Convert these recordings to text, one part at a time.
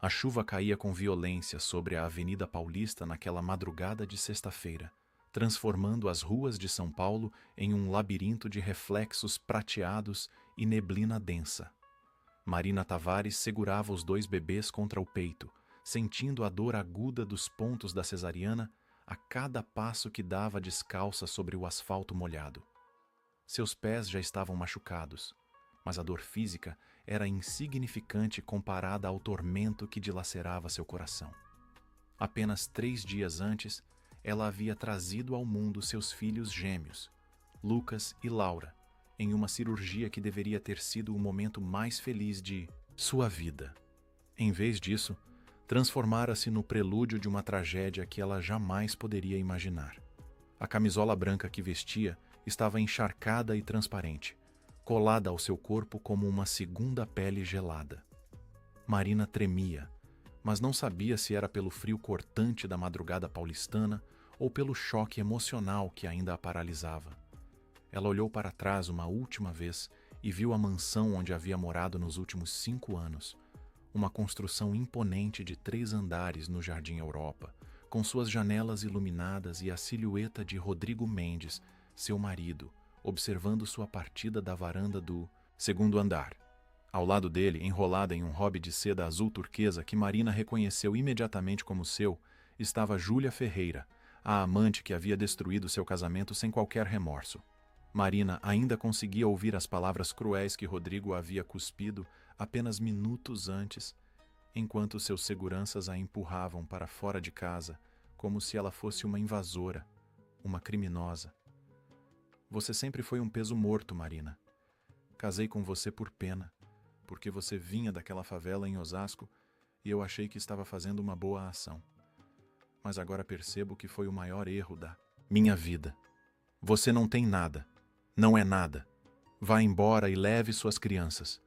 A chuva caía com violência sobre a Avenida Paulista naquela madrugada de sexta-feira, transformando as ruas de São Paulo em um labirinto de reflexos prateados e neblina densa. Marina Tavares segurava os dois bebês contra o peito, sentindo a dor aguda dos pontos da cesariana a cada passo que dava descalça sobre o asfalto molhado. Seus pés já estavam machucados, mas a dor física era insignificante comparada ao tormento que dilacerava seu coração. Apenas 3 dias antes, ela havia trazido ao mundo seus filhos gêmeos, Lucas e Laura, em uma cirurgia que deveria ter sido o momento mais feliz de sua vida. Em vez disso, transformara-se no prelúdio de uma tragédia que ela jamais poderia imaginar. A camisola branca que vestia estava encharcada e transparente, colada ao seu corpo como uma segunda pele gelada. Marina tremia, mas não sabia se era pelo frio cortante da madrugada paulistana ou pelo choque emocional que ainda a paralisava. Ela olhou para trás uma última vez e viu a mansão onde havia morado nos últimos 5 anos, uma construção imponente de 3 andares no Jardim Europa, com suas janelas iluminadas e a silhueta de Rodrigo Mendes, seu marido, observando sua partida da varanda do segundo andar. Ao lado dele, enrolada em um hobby de seda azul turquesa que Marina reconheceu imediatamente como seu, estava Júlia Ferreira, a amante que havia destruído seu casamento sem qualquer remorso. Marina ainda conseguia ouvir as palavras cruéis que Rodrigo havia cuspido apenas minutos antes, enquanto seus seguranças a empurravam para fora de casa, como se ela fosse uma invasora, uma criminosa. Você sempre foi um peso morto, Marina. Casei com você por pena, porque você vinha daquela favela em Osasco e eu achei que estava fazendo uma boa ação. Mas agora percebo que foi o maior erro da minha vida. Você não tem nada. Não é nada. Vá embora e leve suas crianças.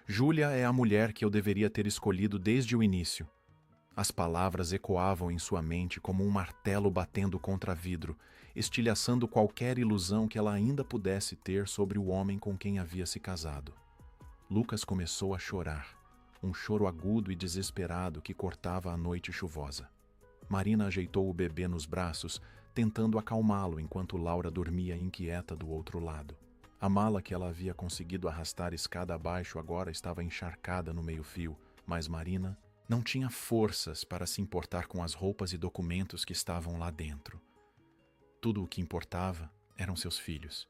Júlia é a mulher que eu deveria ter escolhido desde o início. As palavras ecoavam em sua mente como um martelo batendo contra vidro, estilhaçando qualquer ilusão que ela ainda pudesse ter sobre o homem com quem havia se casado. Lucas começou a chorar, um choro agudo e desesperado que cortava a noite chuvosa. Marina ajeitou o bebê nos braços, tentando acalmá-lo enquanto Laura dormia inquieta do outro lado. A mala que ela havia conseguido arrastar escada abaixo agora estava encharcada no meio-fio, mas Marina não tinha forças para se importar com as roupas e documentos que estavam lá dentro. Tudo o que importava eram seus filhos.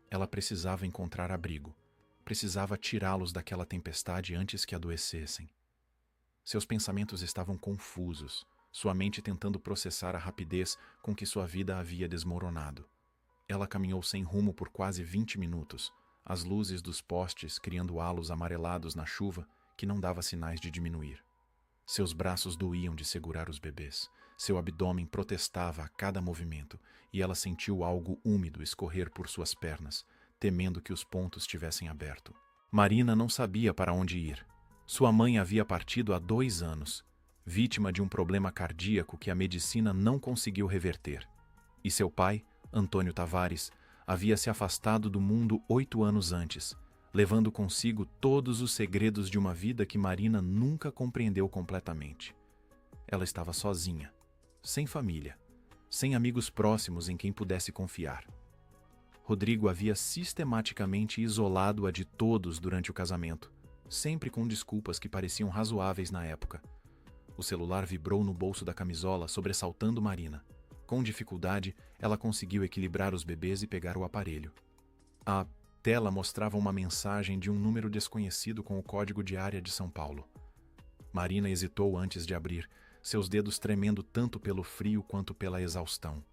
Ela precisava encontrar abrigo. Precisava tirá-los daquela tempestade antes que adoecessem. Seus pensamentos estavam confusos, sua mente tentando processar a rapidez com que sua vida havia desmoronado. Ela caminhou sem rumo por quase 20 minutos, as luzes dos postes criando halos amarelados na chuva que não dava sinais de diminuir. Seus braços doíam de segurar os bebês, seu abdômen protestava a cada movimento e ela sentiu algo úmido escorrer por suas pernas, temendo que os pontos tivessem aberto. Marina não sabia para onde ir. Sua mãe havia partido há 2 anos, vítima de um problema cardíaco que a medicina não conseguiu reverter. E seu pai, Antônio Tavares, havia se afastado do mundo 8 anos antes, levando consigo todos os segredos de uma vida que Marina nunca compreendeu completamente. Ela estava sozinha, sem família, sem amigos próximos em quem pudesse confiar. Rodrigo havia sistematicamente isolado-a de todos durante o casamento, sempre com desculpas que pareciam razoáveis na época. O celular vibrou no bolso da camisola, sobressaltando Marina. Com dificuldade, ela conseguiu equilibrar os bebês e pegar o aparelho. A tela mostrava uma mensagem de um número desconhecido com o código de área de São Paulo. Marina hesitou antes de abrir, seus dedos tremendo tanto pelo frio quanto pela exaustão.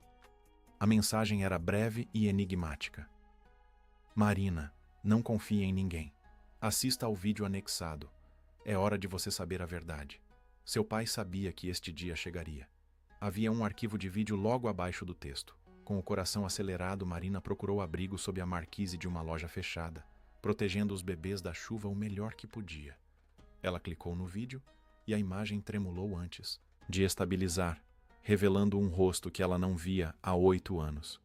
A mensagem era breve e enigmática. Marina, não confie em ninguém. Assista ao vídeo anexado. É hora de você saber a verdade. Seu pai sabia que este dia chegaria. Havia um arquivo de vídeo logo abaixo do texto. Com o coração acelerado, Marina procurou abrigo sob a marquise de uma loja fechada, protegendo os bebês da chuva o melhor que podia. Ela clicou no vídeo e a imagem tremulou antes de estabilizar, revelando um rosto que ela não via há 8 anos.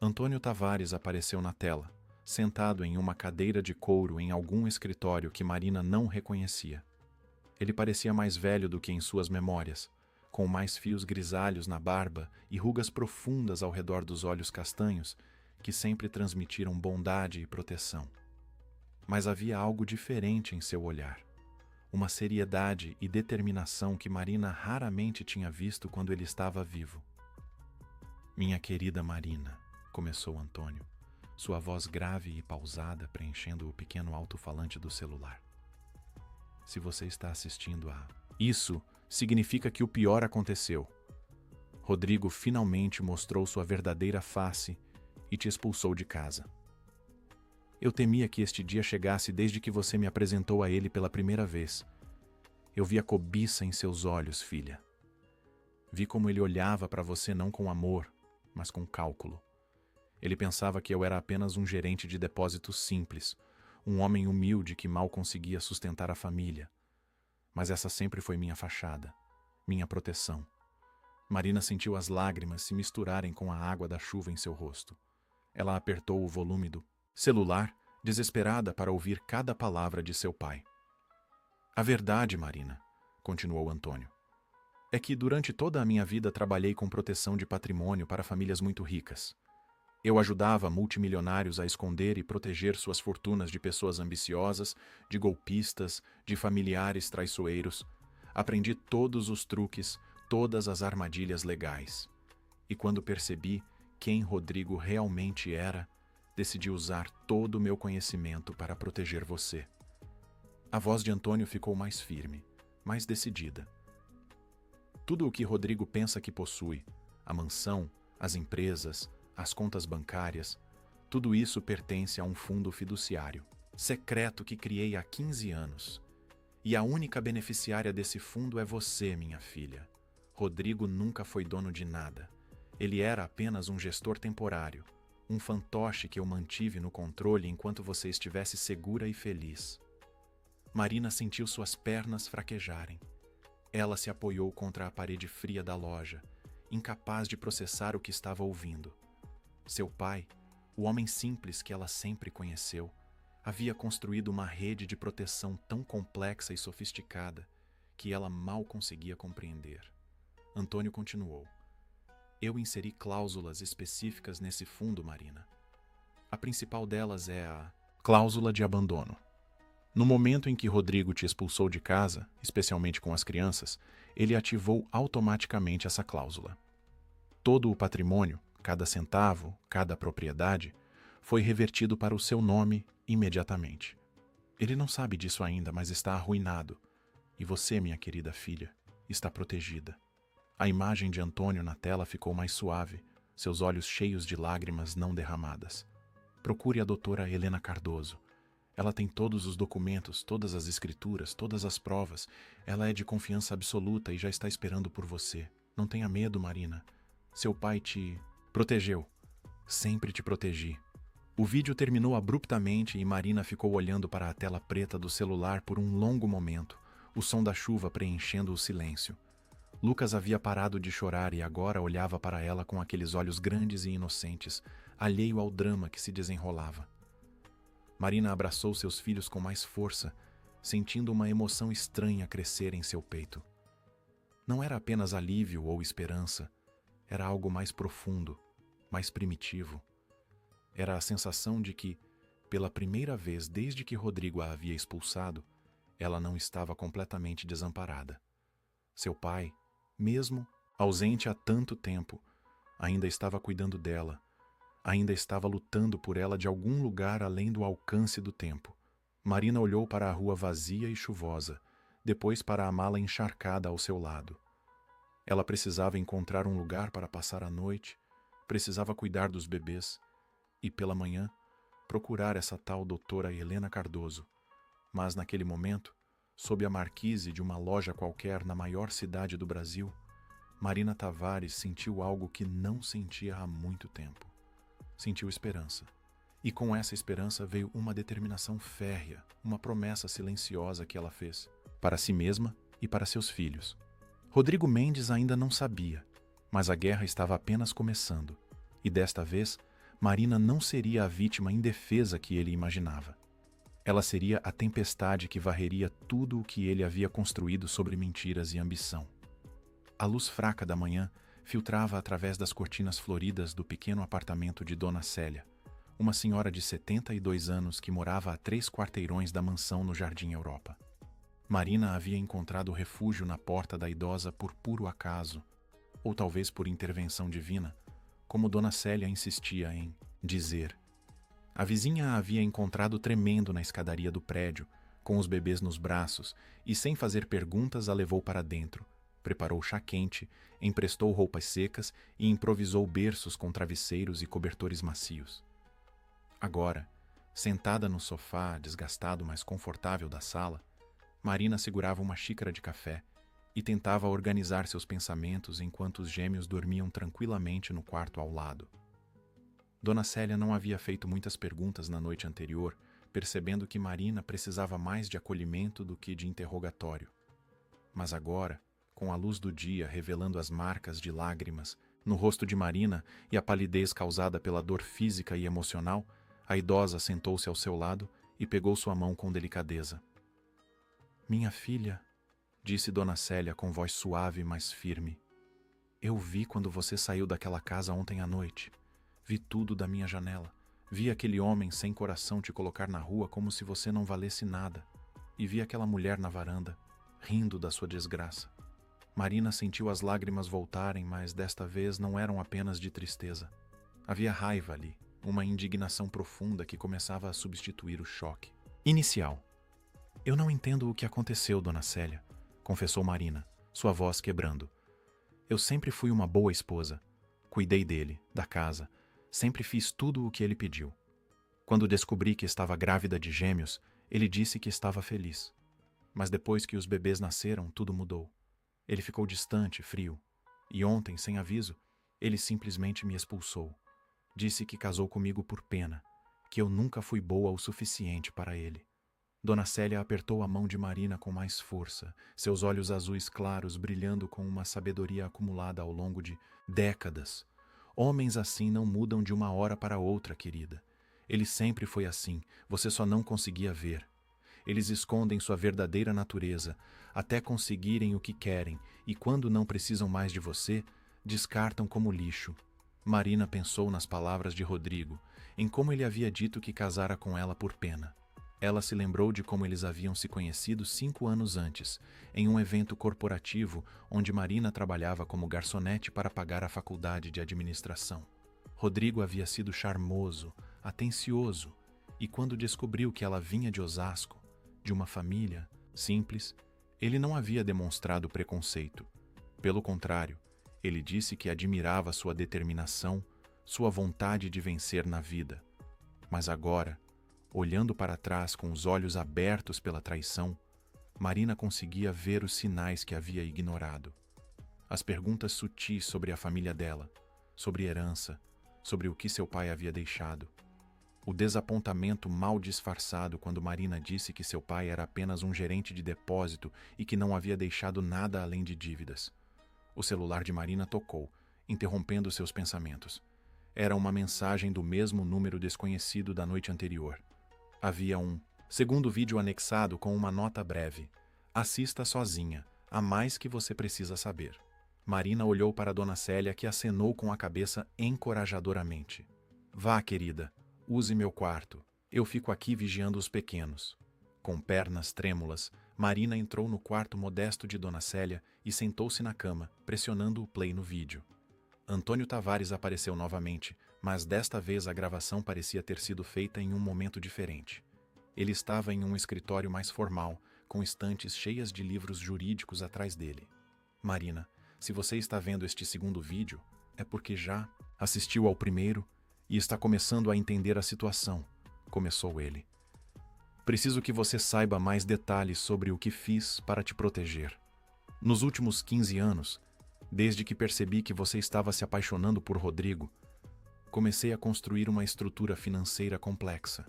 Antônio Tavares apareceu na tela, sentado em uma cadeira de couro em algum escritório que Marina não reconhecia. Ele parecia mais velho do que em suas memórias, com mais fios grisalhos na barba e rugas profundas ao redor dos olhos castanhos que sempre transmitiram bondade e proteção. Mas havia algo diferente em seu olhar, uma seriedade e determinação que Marina raramente tinha visto quando ele estava vivo. "Minha querida Marina", começou Antônio, sua voz grave e pausada preenchendo o pequeno alto-falante do celular. "Se você está assistindo a... Isso significa que o pior aconteceu. Rodrigo finalmente mostrou sua verdadeira face e te expulsou de casa. Eu temia que este dia chegasse desde que você me apresentou a ele pela primeira vez. Eu vi a cobiça em seus olhos, filha. Vi como ele olhava para você não com amor, mas com cálculo. Ele pensava que eu era apenas um gerente de depósitos simples, um homem humilde que mal conseguia sustentar a família. Mas essa sempre foi minha fachada, minha proteção." Marina sentiu as lágrimas se misturarem com a água da chuva em seu rosto. Ela apertou o volume do celular, desesperada para ouvir cada palavra de seu pai. "A verdade, Marina", continuou Antônio, "é que durante toda a minha vida trabalhei com proteção de patrimônio para famílias muito ricas. Eu ajudava multimilionários a esconder e proteger suas fortunas de pessoas ambiciosas, de golpistas, de familiares traiçoeiros. Aprendi todos os truques, todas as armadilhas legais. E quando percebi quem Rodrigo realmente era, decidi usar todo o meu conhecimento para proteger você." A voz de Antônio ficou mais firme, mais decidida. "Tudo o que Rodrigo pensa que possui, a mansão, as empresas, as contas bancárias, tudo isso pertence a um fundo fiduciário, secreto que criei há 15 anos. E a única beneficiária desse fundo é você, minha filha. Rodrigo nunca foi dono de nada. Ele era apenas um gestor temporário, um fantoche que eu mantive no controle enquanto você estivesse segura e feliz." Marina sentiu suas pernas fraquejarem. Ela se apoiou contra a parede fria da loja, incapaz de processar o que estava ouvindo. Seu pai, o homem simples que ela sempre conheceu, havia construído uma rede de proteção tão complexa e sofisticada que ela mal conseguia compreender. Antônio continuou. "Eu inseri cláusulas específicas nesse fundo, Marina. A principal delas é a cláusula de abandono. No momento em que Rodrigo te expulsou de casa, especialmente com as crianças, ele ativou automaticamente essa cláusula. Todo o patrimônio, cada centavo, cada propriedade, foi revertido para o seu nome imediatamente. Ele não sabe disso ainda, mas está arruinado. E você, minha querida filha, está protegida." A imagem de Antônio na tela ficou mais suave, seus olhos cheios de lágrimas não derramadas. "Procure a doutora Helena Cardoso. Ela tem todos os documentos, todas as escrituras, todas as provas. Ela é de confiança absoluta e já está esperando por você. Não tenha medo, Marina. Seu pai te protegeu. Sempre te protegi." O vídeo terminou abruptamente e Marina ficou olhando para a tela preta do celular por um longo momento, o som da chuva preenchendo o silêncio. Lucas havia parado de chorar e agora olhava para ela com aqueles olhos grandes e inocentes, alheio ao drama que se desenrolava. Marina abraçou seus filhos com mais força, sentindo uma emoção estranha crescer em seu peito. Não era apenas alívio ou esperança, era algo mais profundo, mais primitivo. Era a sensação de que, pela primeira vez desde que Rodrigo a havia expulsado, ela não estava completamente desamparada. Seu pai, mesmo ausente há tanto tempo, ainda estava cuidando dela, ainda estava lutando por ela de algum lugar além do alcance do tempo. Marina olhou para a rua vazia e chuvosa, depois para a mala encharcada ao seu lado. Ela precisava encontrar um lugar para passar a noite, precisava cuidar dos bebês e, pela manhã, procurar essa tal doutora Helena Cardoso. Mas, naquele momento, sob a marquise de uma loja qualquer na maior cidade do Brasil, Marina Tavares sentiu algo que não sentia há muito tempo. Sentiu esperança. E com essa esperança veio uma determinação férrea, uma promessa silenciosa que ela fez, para si mesma e para seus filhos. Rodrigo Mendes ainda não sabia, mas a guerra estava apenas começando, e desta vez, Marina não seria a vítima indefesa que ele imaginava. Ela seria a tempestade que varreria tudo o que ele havia construído sobre mentiras e ambição. A luz fraca da manhã filtrava através das cortinas floridas do pequeno apartamento de Dona Célia, uma senhora de 72 anos que morava a 3 quarteirões da mansão no Jardim Europa. Marina havia encontrado refúgio na porta da idosa por puro acaso, ou talvez por intervenção divina, como Dona Célia insistia em dizer. A vizinha a havia encontrado tremendo na escadaria do prédio, com os bebês nos braços, e sem fazer perguntas a levou para dentro. Preparou chá quente, emprestou roupas secas e improvisou berços com travesseiros e cobertores macios. Agora, sentada no sofá desgastado mas confortável da sala, Marina segurava uma xícara de café e tentava organizar seus pensamentos enquanto os gêmeos dormiam tranquilamente no quarto ao lado. Dona Célia não havia feito muitas perguntas na noite anterior, percebendo que Marina precisava mais de acolhimento do que de interrogatório. Mas agora, com a luz do dia revelando as marcas de lágrimas no rosto de Marina e a palidez causada pela dor física e emocional, a idosa sentou-se ao seu lado e pegou sua mão com delicadeza. "Minha filha", disse Dona Célia com voz suave, mas firme. "Eu vi quando você saiu daquela casa ontem à noite. Vi tudo da minha janela. Vi aquele homem sem coração te colocar na rua como se você não valesse nada. E vi aquela mulher na varanda, rindo da sua desgraça." Marina sentiu as lágrimas voltarem, mas desta vez não eram apenas de tristeza. Havia raiva ali, uma indignação profunda que começava a substituir o choque inicial. "Eu não entendo o que aconteceu, Dona Célia", confessou Marina, sua voz quebrando. "Eu sempre fui uma boa esposa. Cuidei dele, da casa. Sempre fiz tudo o que ele pediu. Quando descobri que estava grávida de gêmeos, ele disse que estava feliz. Mas depois que os bebês nasceram, tudo mudou. Ele ficou distante, frio. E ontem, sem aviso, ele simplesmente me expulsou. Disse que casou comigo por pena, que eu nunca fui boa o suficiente para ele." Dona Célia apertou a mão de Marina com mais força, seus olhos azuis claros brilhando com uma sabedoria acumulada ao longo de décadas. "Homens assim não mudam de uma hora para outra, querida. Ele sempre foi assim, você só não conseguia ver. Eles escondem sua verdadeira natureza, até conseguirem o que querem, e quando não precisam mais de você, descartam como lixo." Marina pensou nas palavras de Rodrigo, em como ele havia dito que casara com ela por pena. Ela se lembrou de como eles haviam se conhecido 5 anos antes, em um evento corporativo onde Marina trabalhava como garçonete para pagar a faculdade de administração. Rodrigo havia sido charmoso, atencioso, e quando descobriu que ela vinha de Osasco, de uma família simples, ele não havia demonstrado preconceito. Pelo contrário, ele disse que admirava sua determinação, sua vontade de vencer na vida. Mas agora, olhando para trás com os olhos abertos pela traição, Marina conseguia ver os sinais que havia ignorado. As perguntas sutis sobre a família dela, sobre herança, sobre o que seu pai havia deixado. O desapontamento mal disfarçado quando Marina disse que seu pai era apenas um gerente de depósito e que não havia deixado nada além de dívidas. O celular de Marina tocou, interrompendo seus pensamentos. Era uma mensagem do mesmo número desconhecido da noite anterior. Havia um segundo vídeo anexado com uma nota breve. "Assista sozinha, há mais que você precisa saber." Marina olhou para Dona Célia, que acenou com a cabeça encorajadoramente. "Vá, querida, use meu quarto. Eu fico aqui vigiando os pequenos." Com pernas trêmulas, Marina entrou no quarto modesto de Dona Célia e sentou-se na cama, pressionando o play no vídeo. Antônio Tavares apareceu novamente, mas desta vez a gravação parecia ter sido feita em um momento diferente. Ele estava em um escritório mais formal, com estantes cheias de livros jurídicos atrás dele. "Marina, se você está vendo este segundo vídeo, é porque já assistiu ao primeiro e está começando a entender a situação", começou ele. "Preciso que você saiba mais detalhes sobre o que fiz para te proteger. Nos últimos 15 anos, desde que percebi que você estava se apaixonando por Rodrigo, comecei a construir uma estrutura financeira complexa.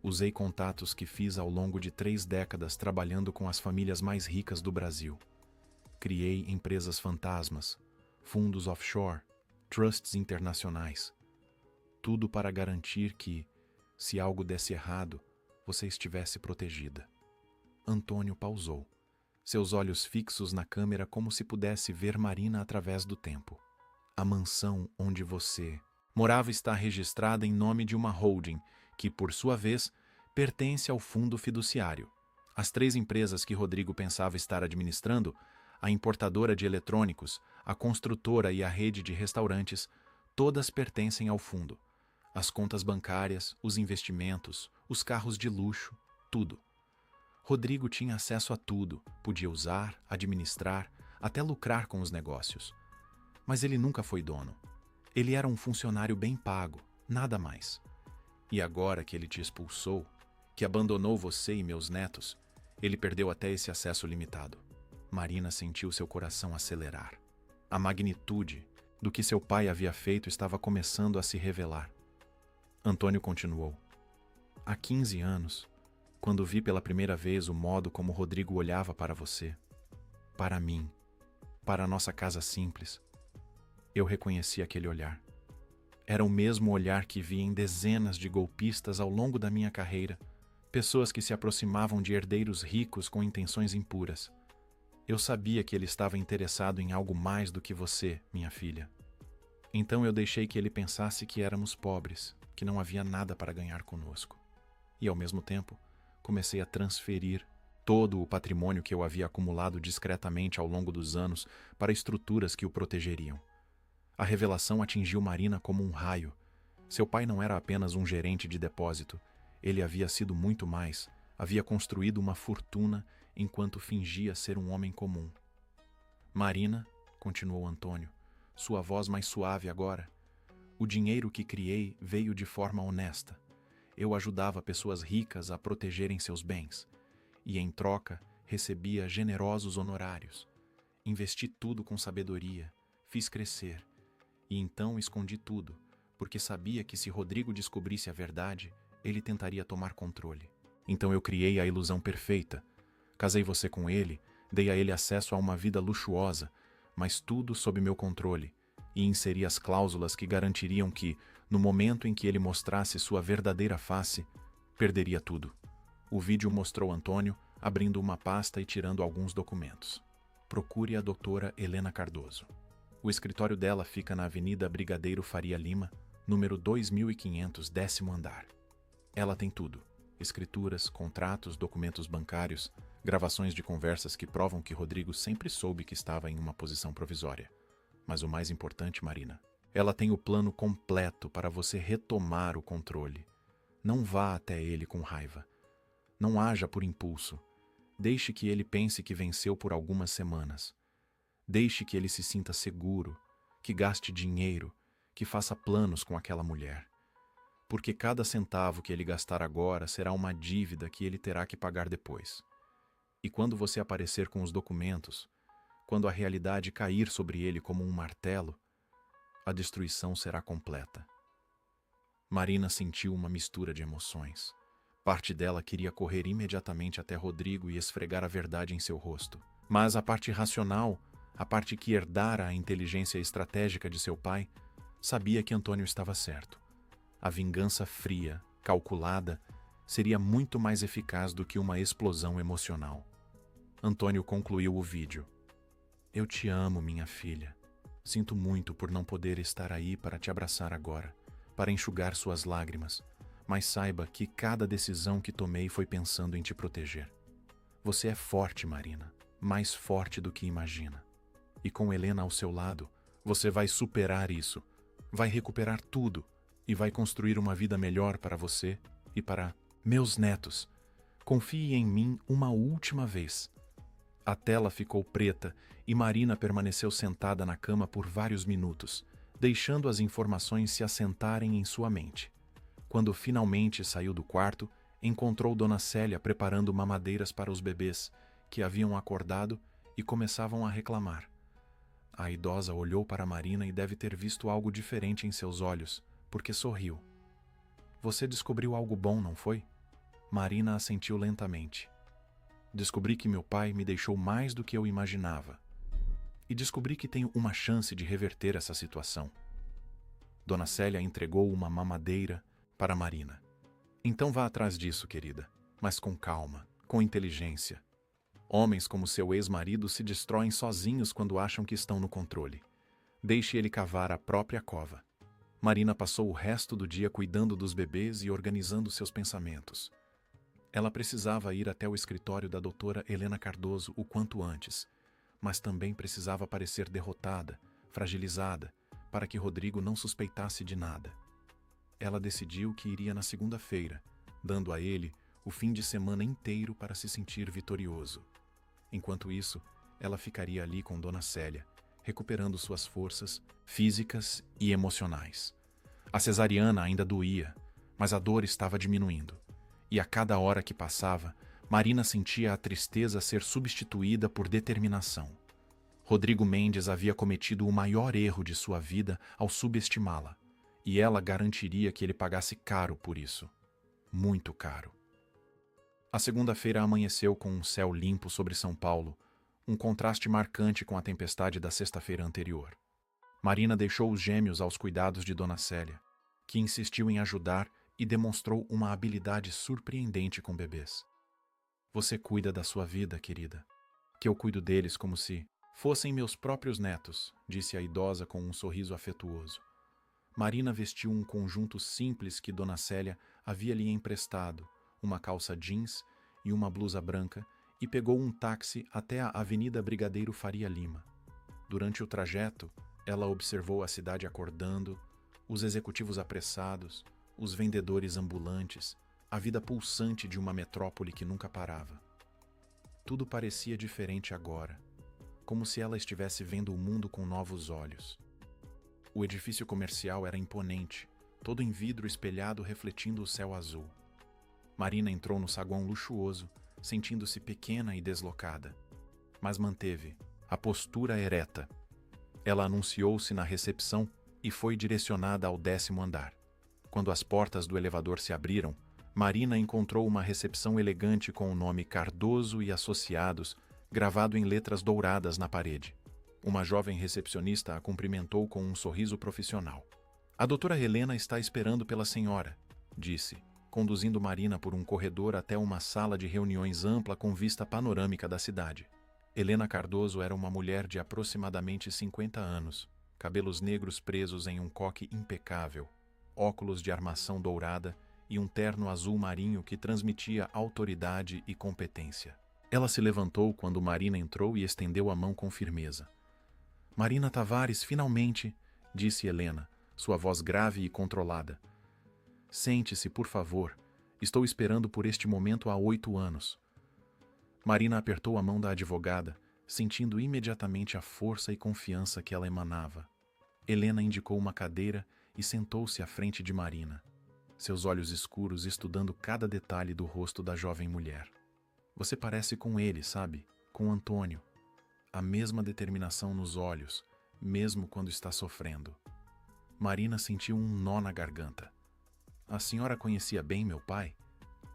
Usei contatos que fiz ao longo de 3 décadas trabalhando com as famílias mais ricas do Brasil. Criei empresas fantasmas, fundos offshore, trusts internacionais. Tudo para garantir que, se algo desse errado, você estivesse protegida. Antônio pausou, seus olhos fixos na câmera como se pudesse ver Marina através do tempo. A mansão onde você morava está registrada em nome de uma holding, que, por sua vez, pertence ao fundo fiduciário. As 3 empresas que Rodrigo pensava estar administrando, a importadora de eletrônicos, a construtora e a rede de restaurantes, todas pertencem ao fundo. As contas bancárias, os investimentos, os carros de luxo, tudo. Rodrigo tinha acesso a tudo, podia usar, administrar, até lucrar com os negócios. Mas ele nunca foi dono. Ele era um funcionário bem pago, nada mais. E agora que ele te expulsou, que abandonou você e meus netos, ele perdeu até esse acesso limitado. Marina sentiu seu coração acelerar. A magnitude do que seu pai havia feito estava começando a se revelar. Antônio continuou. Há 15 anos, quando vi pela primeira vez o modo como Rodrigo olhava para você, para mim, para a nossa casa simples, eu reconheci aquele olhar. Era o mesmo olhar que vi em dezenas de golpistas ao longo da minha carreira, pessoas que se aproximavam de herdeiros ricos com intenções impuras. Eu sabia que ele estava interessado em algo mais do que você, minha filha. Então eu deixei que ele pensasse que éramos pobres, que não havia nada para ganhar conosco. E, ao mesmo tempo, comecei a transferir todo o patrimônio que eu havia acumulado discretamente ao longo dos anos para estruturas que o protegeriam. A revelação atingiu Marina como um raio. Seu pai não era apenas um gerente de depósito. Ele havia sido muito mais. Havia construído uma fortuna enquanto fingia ser um homem comum. Marina, continuou Antônio, sua voz mais suave agora, o dinheiro que criei veio de forma honesta. Eu ajudava pessoas ricas a protegerem seus bens. E, em troca, recebia generosos honorários. Investi tudo com sabedoria, fiz crescer. E então escondi tudo, porque sabia que se Rodrigo descobrisse a verdade, ele tentaria tomar controle. Então eu criei a ilusão perfeita. Casei você com ele, dei a ele acesso a uma vida luxuosa, mas tudo sob meu controle, e inseri as cláusulas que garantiriam que, no momento em que ele mostrasse sua verdadeira face, perderia tudo. O vídeo mostrou Antônio abrindo uma pasta e tirando alguns documentos. Procure a doutora Helena Cardoso. O escritório dela fica na Avenida Brigadeiro Faria Lima, número 2500, 10º andar. Ela tem tudo: escrituras, contratos, documentos bancários, gravações de conversas que provam que Rodrigo sempre soube que estava em uma posição provisória. Mas o mais importante, Marina, ela tem o plano completo para você retomar o controle. Não vá até ele com raiva. Não haja por impulso. Deixe que ele pense que venceu por algumas semanas. Deixe que ele se sinta seguro, que gaste dinheiro, que faça planos com aquela mulher. Porque cada centavo que ele gastar agora será uma dívida que ele terá que pagar depois. E quando você aparecer com os documentos, quando a realidade cair sobre ele como um martelo, a destruição será completa. Marina sentiu uma mistura de emoções. Parte dela queria correr imediatamente até Rodrigo e esfregar a verdade em seu rosto. Mas a parte racional, a parte que herdara a inteligência estratégica de seu pai, sabia que Antônio estava certo. A vingança fria, calculada, seria muito mais eficaz do que uma explosão emocional. Antônio concluiu o vídeo. Eu te amo, minha filha. Sinto muito por não poder estar aí para te abraçar agora, para enxugar suas lágrimas, mas saiba que cada decisão que tomei foi pensando em te proteger. Você é forte, Marina, mais forte do que imagina. E com Helena ao seu lado, você vai superar isso, vai recuperar tudo e vai construir uma vida melhor para você e para meus netos. Confie em mim uma última vez. A tela ficou preta e Marina permaneceu sentada na cama por vários minutos, deixando as informações se assentarem em sua mente. Quando finalmente saiu do quarto, encontrou Dona Célia preparando mamadeiras para os bebês, que haviam acordado e começavam a reclamar. A idosa olhou para Marina e deve ter visto algo diferente em seus olhos, porque sorriu. Você descobriu algo bom, não foi? Marina assentiu lentamente. Descobri que meu pai me deixou mais do que eu imaginava. E descobri que tenho uma chance de reverter essa situação. Dona Célia entregou uma mamadeira para Marina. Então vá atrás disso, querida. mas com calma, com inteligência. Homens como seu ex-marido se destroem sozinhos quando acham que estão no controle. Deixe ele cavar a própria cova. Marina passou o resto do dia cuidando dos bebês e organizando seus pensamentos. Ela precisava ir até o escritório da doutora Helena Cardoso o quanto antes, mas também precisava parecer derrotada, fragilizada, para que Rodrigo não suspeitasse de nada. Ela decidiu que iria na segunda-feira, dando a ele o fim de semana inteiro para se sentir vitorioso. Enquanto isso, ela ficaria ali com Dona Célia, recuperando suas forças físicas e emocionais. A cesariana ainda doía, mas a dor estava diminuindo. E a cada hora que passava, Marina sentia a tristeza ser substituída por determinação. Rodrigo Mendes havia cometido o maior erro de sua vida ao subestimá-la, e ela garantiria que ele pagasse caro por isso. Muito caro. A segunda-feira amanheceu com um céu limpo sobre São Paulo, um contraste marcante com a tempestade da sexta-feira anterior. Marina deixou os gêmeos aos cuidados de Dona Célia, que insistiu em ajudar e demonstrou uma habilidade surpreendente com bebês. Você cuida da sua vida, querida, que eu cuido deles como se fossem meus próprios netos, disse a idosa com um sorriso afetuoso. Marina vestiu um conjunto simples que Dona Célia havia lhe emprestado, uma calça jeans e uma blusa branca, e pegou um táxi até a Avenida Brigadeiro Faria Lima. Durante o trajeto, ela observou a cidade acordando, os executivos apressados, os vendedores ambulantes, a vida pulsante de uma metrópole que nunca parava. Tudo parecia diferente agora, como se ela estivesse vendo o mundo com novos olhos. O edifício comercial era imponente, todo em vidro espelhado refletindo o céu azul. Marina entrou no saguão luxuoso, sentindo-se pequena e deslocada, mas manteve a postura ereta. Ela anunciou-se na recepção e foi direcionada ao 10º andar. Quando as portas do elevador se abriram, Marina encontrou uma recepção elegante com o nome Cardoso e Associados gravado em letras douradas na parede. Uma jovem recepcionista a cumprimentou com um sorriso profissional. "A doutora Helena está esperando pela senhora", disse, conduzindo Marina por um corredor até uma sala de reuniões ampla com vista panorâmica da cidade. Helena Cardoso era uma mulher de aproximadamente 50 anos, cabelos negros presos em um coque impecável, óculos de armação dourada e um terno azul marinho que transmitia autoridade e competência. Ela se levantou quando Marina entrou e estendeu a mão com firmeza. "Marina Tavares, finalmente", disse Helena, sua voz grave e controlada. "Sente-se, por favor. Estou esperando por este momento há 8 anos." Marina apertou a mão da advogada, sentindo imediatamente a força e confiança que ela emanava. Helena indicou uma cadeira e sentou-se à frente de Marina, seus olhos escuros estudando cada detalhe do rosto da jovem mulher. "Você parece com ele, sabe? Com Antônio. A mesma determinação nos olhos, mesmo quando está sofrendo." Marina sentiu um nó na garganta. "A senhora conhecia bem meu pai?"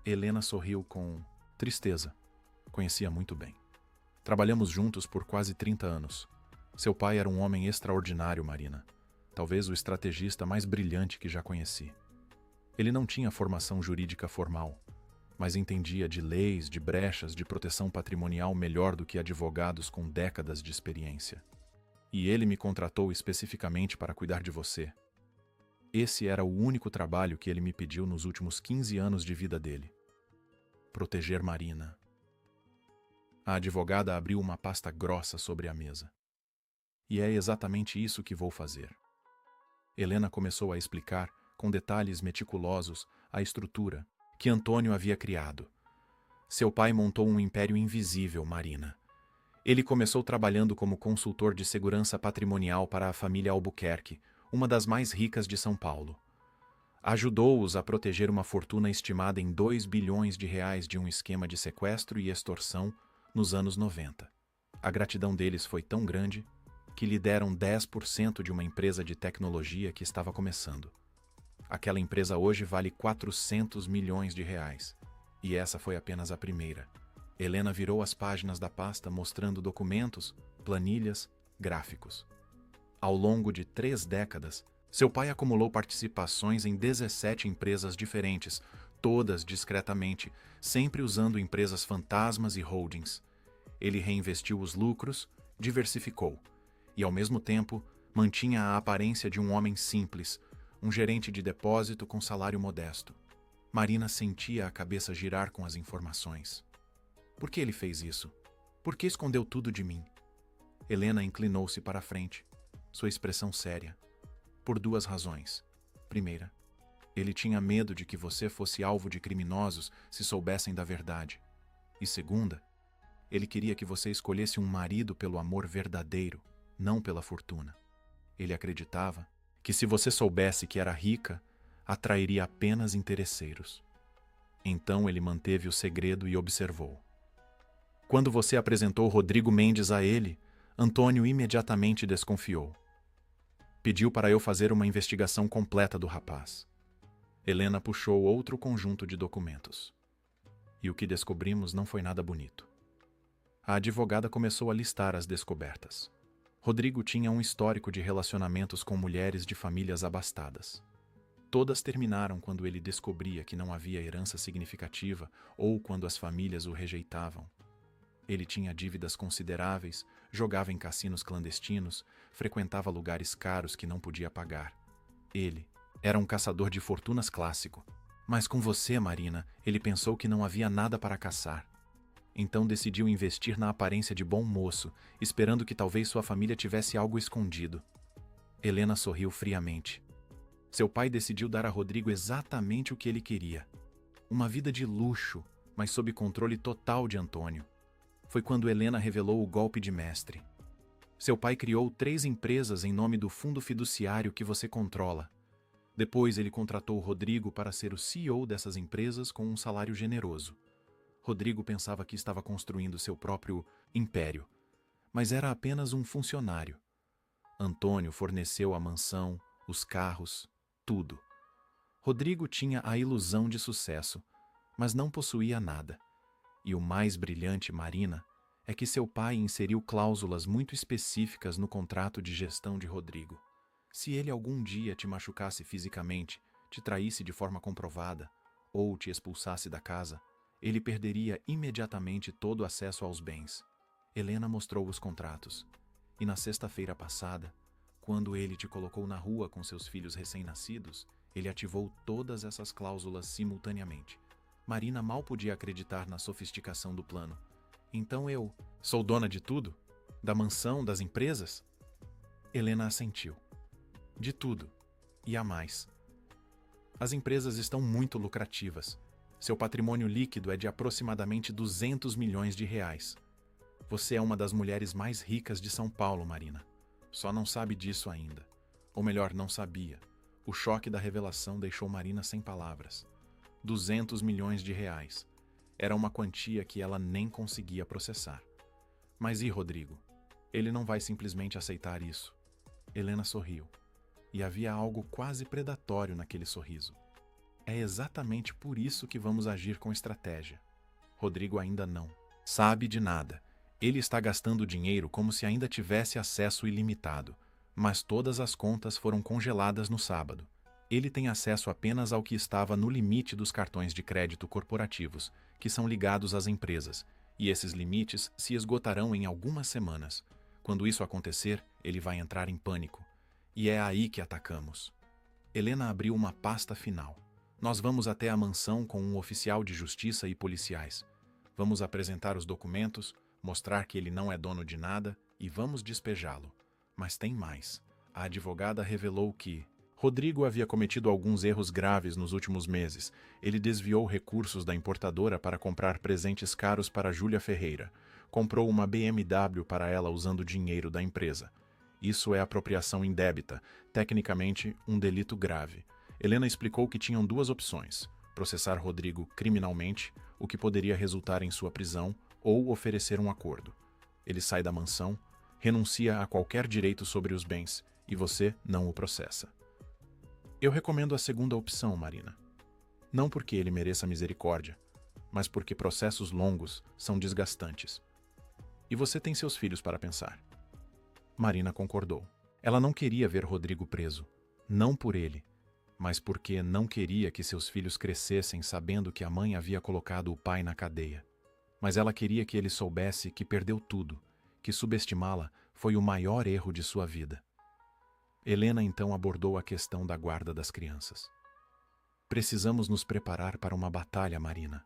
Helena sorriu com tristeza. Conhecia muito bem. "Trabalhamos juntos por quase 30 anos. Seu pai era um homem extraordinário, Marina. Talvez o estrategista mais brilhante que já conheci. Ele não tinha formação jurídica formal, mas entendia de leis, de brechas, de proteção patrimonial melhor do que advogados com décadas de experiência. E ele me contratou especificamente para cuidar de você. Esse era o único trabalho que ele me pediu nos últimos 15 anos de vida dele. Proteger Marina." A advogada abriu uma pasta grossa sobre a mesa. "E é exatamente isso que vou fazer." Helena começou a explicar, com detalhes meticulosos, a estrutura que Antônio havia criado. "Seu pai montou um império invisível, Marina. Ele começou trabalhando como consultor de segurança patrimonial para a família Albuquerque, uma das mais ricas de São Paulo. Ajudou-os a proteger uma fortuna estimada em 2 bilhões de reais de um esquema de sequestro e extorsão nos anos 90. A gratidão deles foi tão grande que lhe deram 10% de uma empresa de tecnologia que estava começando. Aquela empresa hoje vale 400 milhões de reais. E essa foi apenas a primeira." Helena virou as páginas da pasta mostrando documentos, planilhas, gráficos. Ao longo de 3 décadas, seu pai acumulou participações em 17 empresas diferentes, todas discretamente, sempre usando empresas fantasmas e holdings. Ele reinvestiu os lucros, diversificou, e ao mesmo tempo mantinha a aparência de um homem simples, um gerente de depósito com salário modesto. Marina sentia a cabeça girar com as informações. Por que ele fez isso? Por que escondeu tudo de mim? Helena inclinou-se para a frente, sua expressão séria. Por duas razões. Primeira, ele tinha medo de que você fosse alvo de criminosos se soubessem da verdade. E segunda, ele queria que você escolhesse um marido pelo amor verdadeiro, não pela fortuna. Ele acreditava que se você soubesse que era rica, atrairia apenas interesseiros. Então ele manteve o segredo e observou. Quando você apresentou Rodrigo Mendes a ele, Antônio imediatamente desconfiou. Pediu para eu fazer uma investigação completa do rapaz. Helena puxou outro conjunto de documentos. E o que descobrimos não foi nada bonito. A advogada começou a listar as descobertas. Rodrigo tinha um histórico de relacionamentos com mulheres de famílias abastadas. Todas terminaram quando ele descobria que não havia herança significativa ou quando as famílias o rejeitavam. Ele tinha dívidas consideráveis, jogava em cassinos clandestinos, frequentava lugares caros que não podia pagar. Ele era um caçador de fortunas clássico. Mas com você, Marina, ele pensou que não havia nada para caçar. Então decidiu investir na aparência de bom moço, esperando que talvez sua família tivesse algo escondido. Helena sorriu friamente. Seu pai decidiu dar a Rodrigo exatamente o que ele queria. Uma vida de luxo, mas sob controle total de Antônio. Foi quando Helena revelou o golpe de mestre. Seu pai criou 3 empresas em nome do fundo fiduciário que você controla. Depois ele contratou Rodrigo para ser o CEO dessas empresas com um salário generoso. Rodrigo pensava que estava construindo seu próprio império, mas era apenas um funcionário. Antônio forneceu a mansão, os carros, tudo. Rodrigo tinha a ilusão de sucesso, mas não possuía nada. E o mais brilhante, Marina, é que seu pai inseriu cláusulas muito específicas no contrato de gestão de Rodrigo. Se ele algum dia te machucasse fisicamente, te traísse de forma comprovada, ou te expulsasse da casa, ele perderia imediatamente todo o acesso aos bens. Helena mostrou os contratos. E na sexta-feira passada, quando ele te colocou na rua com seus filhos recém-nascidos, ele ativou todas essas cláusulas simultaneamente. Marina mal podia acreditar na sofisticação do plano. Então eu sou dona de tudo? Da mansão, das empresas? Helena assentiu. De tudo. E a mais. As empresas estão muito lucrativas. Seu patrimônio líquido é de aproximadamente 200 milhões de reais. Você é uma das mulheres mais ricas de São Paulo, Marina. Só não sabe disso ainda. Ou melhor, não sabia. O choque da revelação deixou Marina sem palavras. 200 milhões de reais. Era uma quantia que ela nem conseguia processar. Mas e Rodrigo? Ele não vai simplesmente aceitar isso. Helena sorriu. E havia algo quase predatório naquele sorriso. É exatamente por isso que vamos agir com estratégia. Rodrigo ainda não sabe de nada. Ele está gastando dinheiro como se ainda tivesse acesso ilimitado. Mas todas as contas foram congeladas no sábado. Ele tem acesso apenas ao que estava no limite dos cartões de crédito corporativos, que são ligados às empresas, e esses limites se esgotarão em algumas semanas. Quando isso acontecer, ele vai entrar em pânico. E é aí que atacamos. Helena abriu uma pasta final. Nós vamos até a mansão com um oficial de justiça e policiais. Vamos apresentar os documentos, mostrar que ele não é dono de nada e vamos despejá-lo. Mas tem mais. A advogada revelou que Rodrigo havia cometido alguns erros graves nos últimos meses. Ele desviou recursos da importadora para comprar presentes caros para Júlia Ferreira. Comprou uma BMW para ela usando dinheiro da empresa. Isso é apropriação indébita, tecnicamente um delito grave. Helena explicou que tinham 2 opções: processar Rodrigo criminalmente, o que poderia resultar em sua prisão, ou oferecer um acordo. Ele sai da mansão, renuncia a qualquer direito sobre os bens, e você não o processa. Eu recomendo a segunda opção, Marina. Não porque ele mereça misericórdia, mas porque processos longos são desgastantes. E você tem seus filhos para pensar. Marina concordou. Ela não queria ver Rodrigo preso. Não por ele, mas porque não queria que seus filhos crescessem sabendo que a mãe havia colocado o pai na cadeia. Mas ela queria que ele soubesse que perdeu tudo, que subestimá-la foi o maior erro de sua vida. Helena então abordou a questão da guarda das crianças. Precisamos nos preparar para uma batalha, Marina.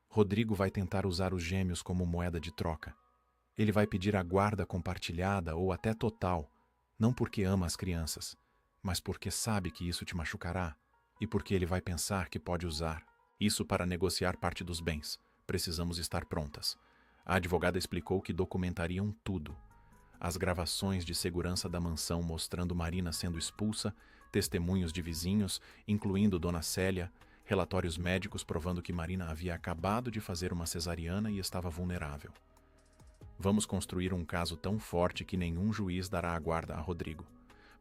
Rodrigo vai tentar usar os gêmeos como moeda de troca. Ele vai pedir a guarda compartilhada ou até total, não porque ama as crianças, mas porque sabe que isso te machucará e porque ele vai pensar que pode usar isso para negociar parte dos bens. Precisamos estar prontas. A advogada explicou que documentariam tudo. As gravações de segurança da mansão mostrando Marina sendo expulsa, testemunhos de vizinhos, incluindo Dona Célia, relatórios médicos provando que Marina havia acabado de fazer uma cesariana e estava vulnerável. Vamos construir um caso tão forte que nenhum juiz dará a guarda a Rodrigo.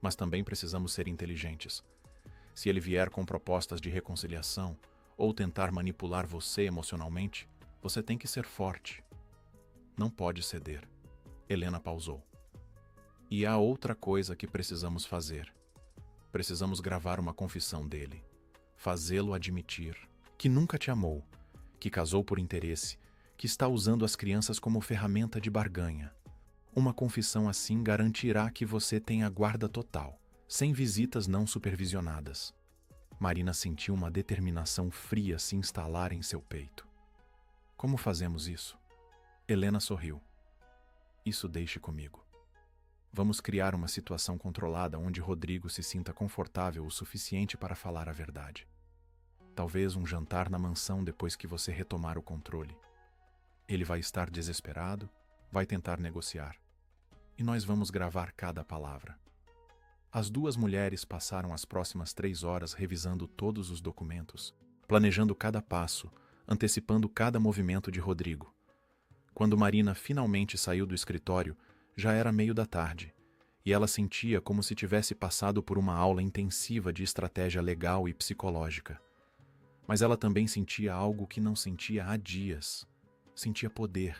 Mas também precisamos ser inteligentes. Se ele vier com propostas de reconciliação ou tentar manipular você emocionalmente, você tem que ser forte. Não pode ceder. Helena pausou. E há outra coisa que precisamos fazer. Precisamos gravar uma confissão dele. Fazê-lo admitir que nunca te amou, que casou por interesse, que está usando as crianças como ferramenta de barganha. Uma confissão assim garantirá que você tenha guarda total, sem visitas não supervisionadas. Marina sentiu uma determinação fria se instalar em seu peito. Como fazemos isso? Helena sorriu. Isso deixe comigo. Vamos criar uma situação controlada onde Rodrigo se sinta confortável o suficiente para falar a verdade. Talvez um jantar na mansão depois que você retomar o controle. Ele vai estar desesperado, vai tentar negociar. E nós vamos gravar cada palavra. As duas mulheres passaram as próximas 3 horas revisando todos os documentos, planejando cada passo, antecipando cada movimento de Rodrigo. Quando Marina finalmente saiu do escritório, já era meio da tarde, e ela sentia como se tivesse passado por uma aula intensiva de estratégia legal e psicológica. Mas ela também sentia algo que não sentia há dias. Sentia poder,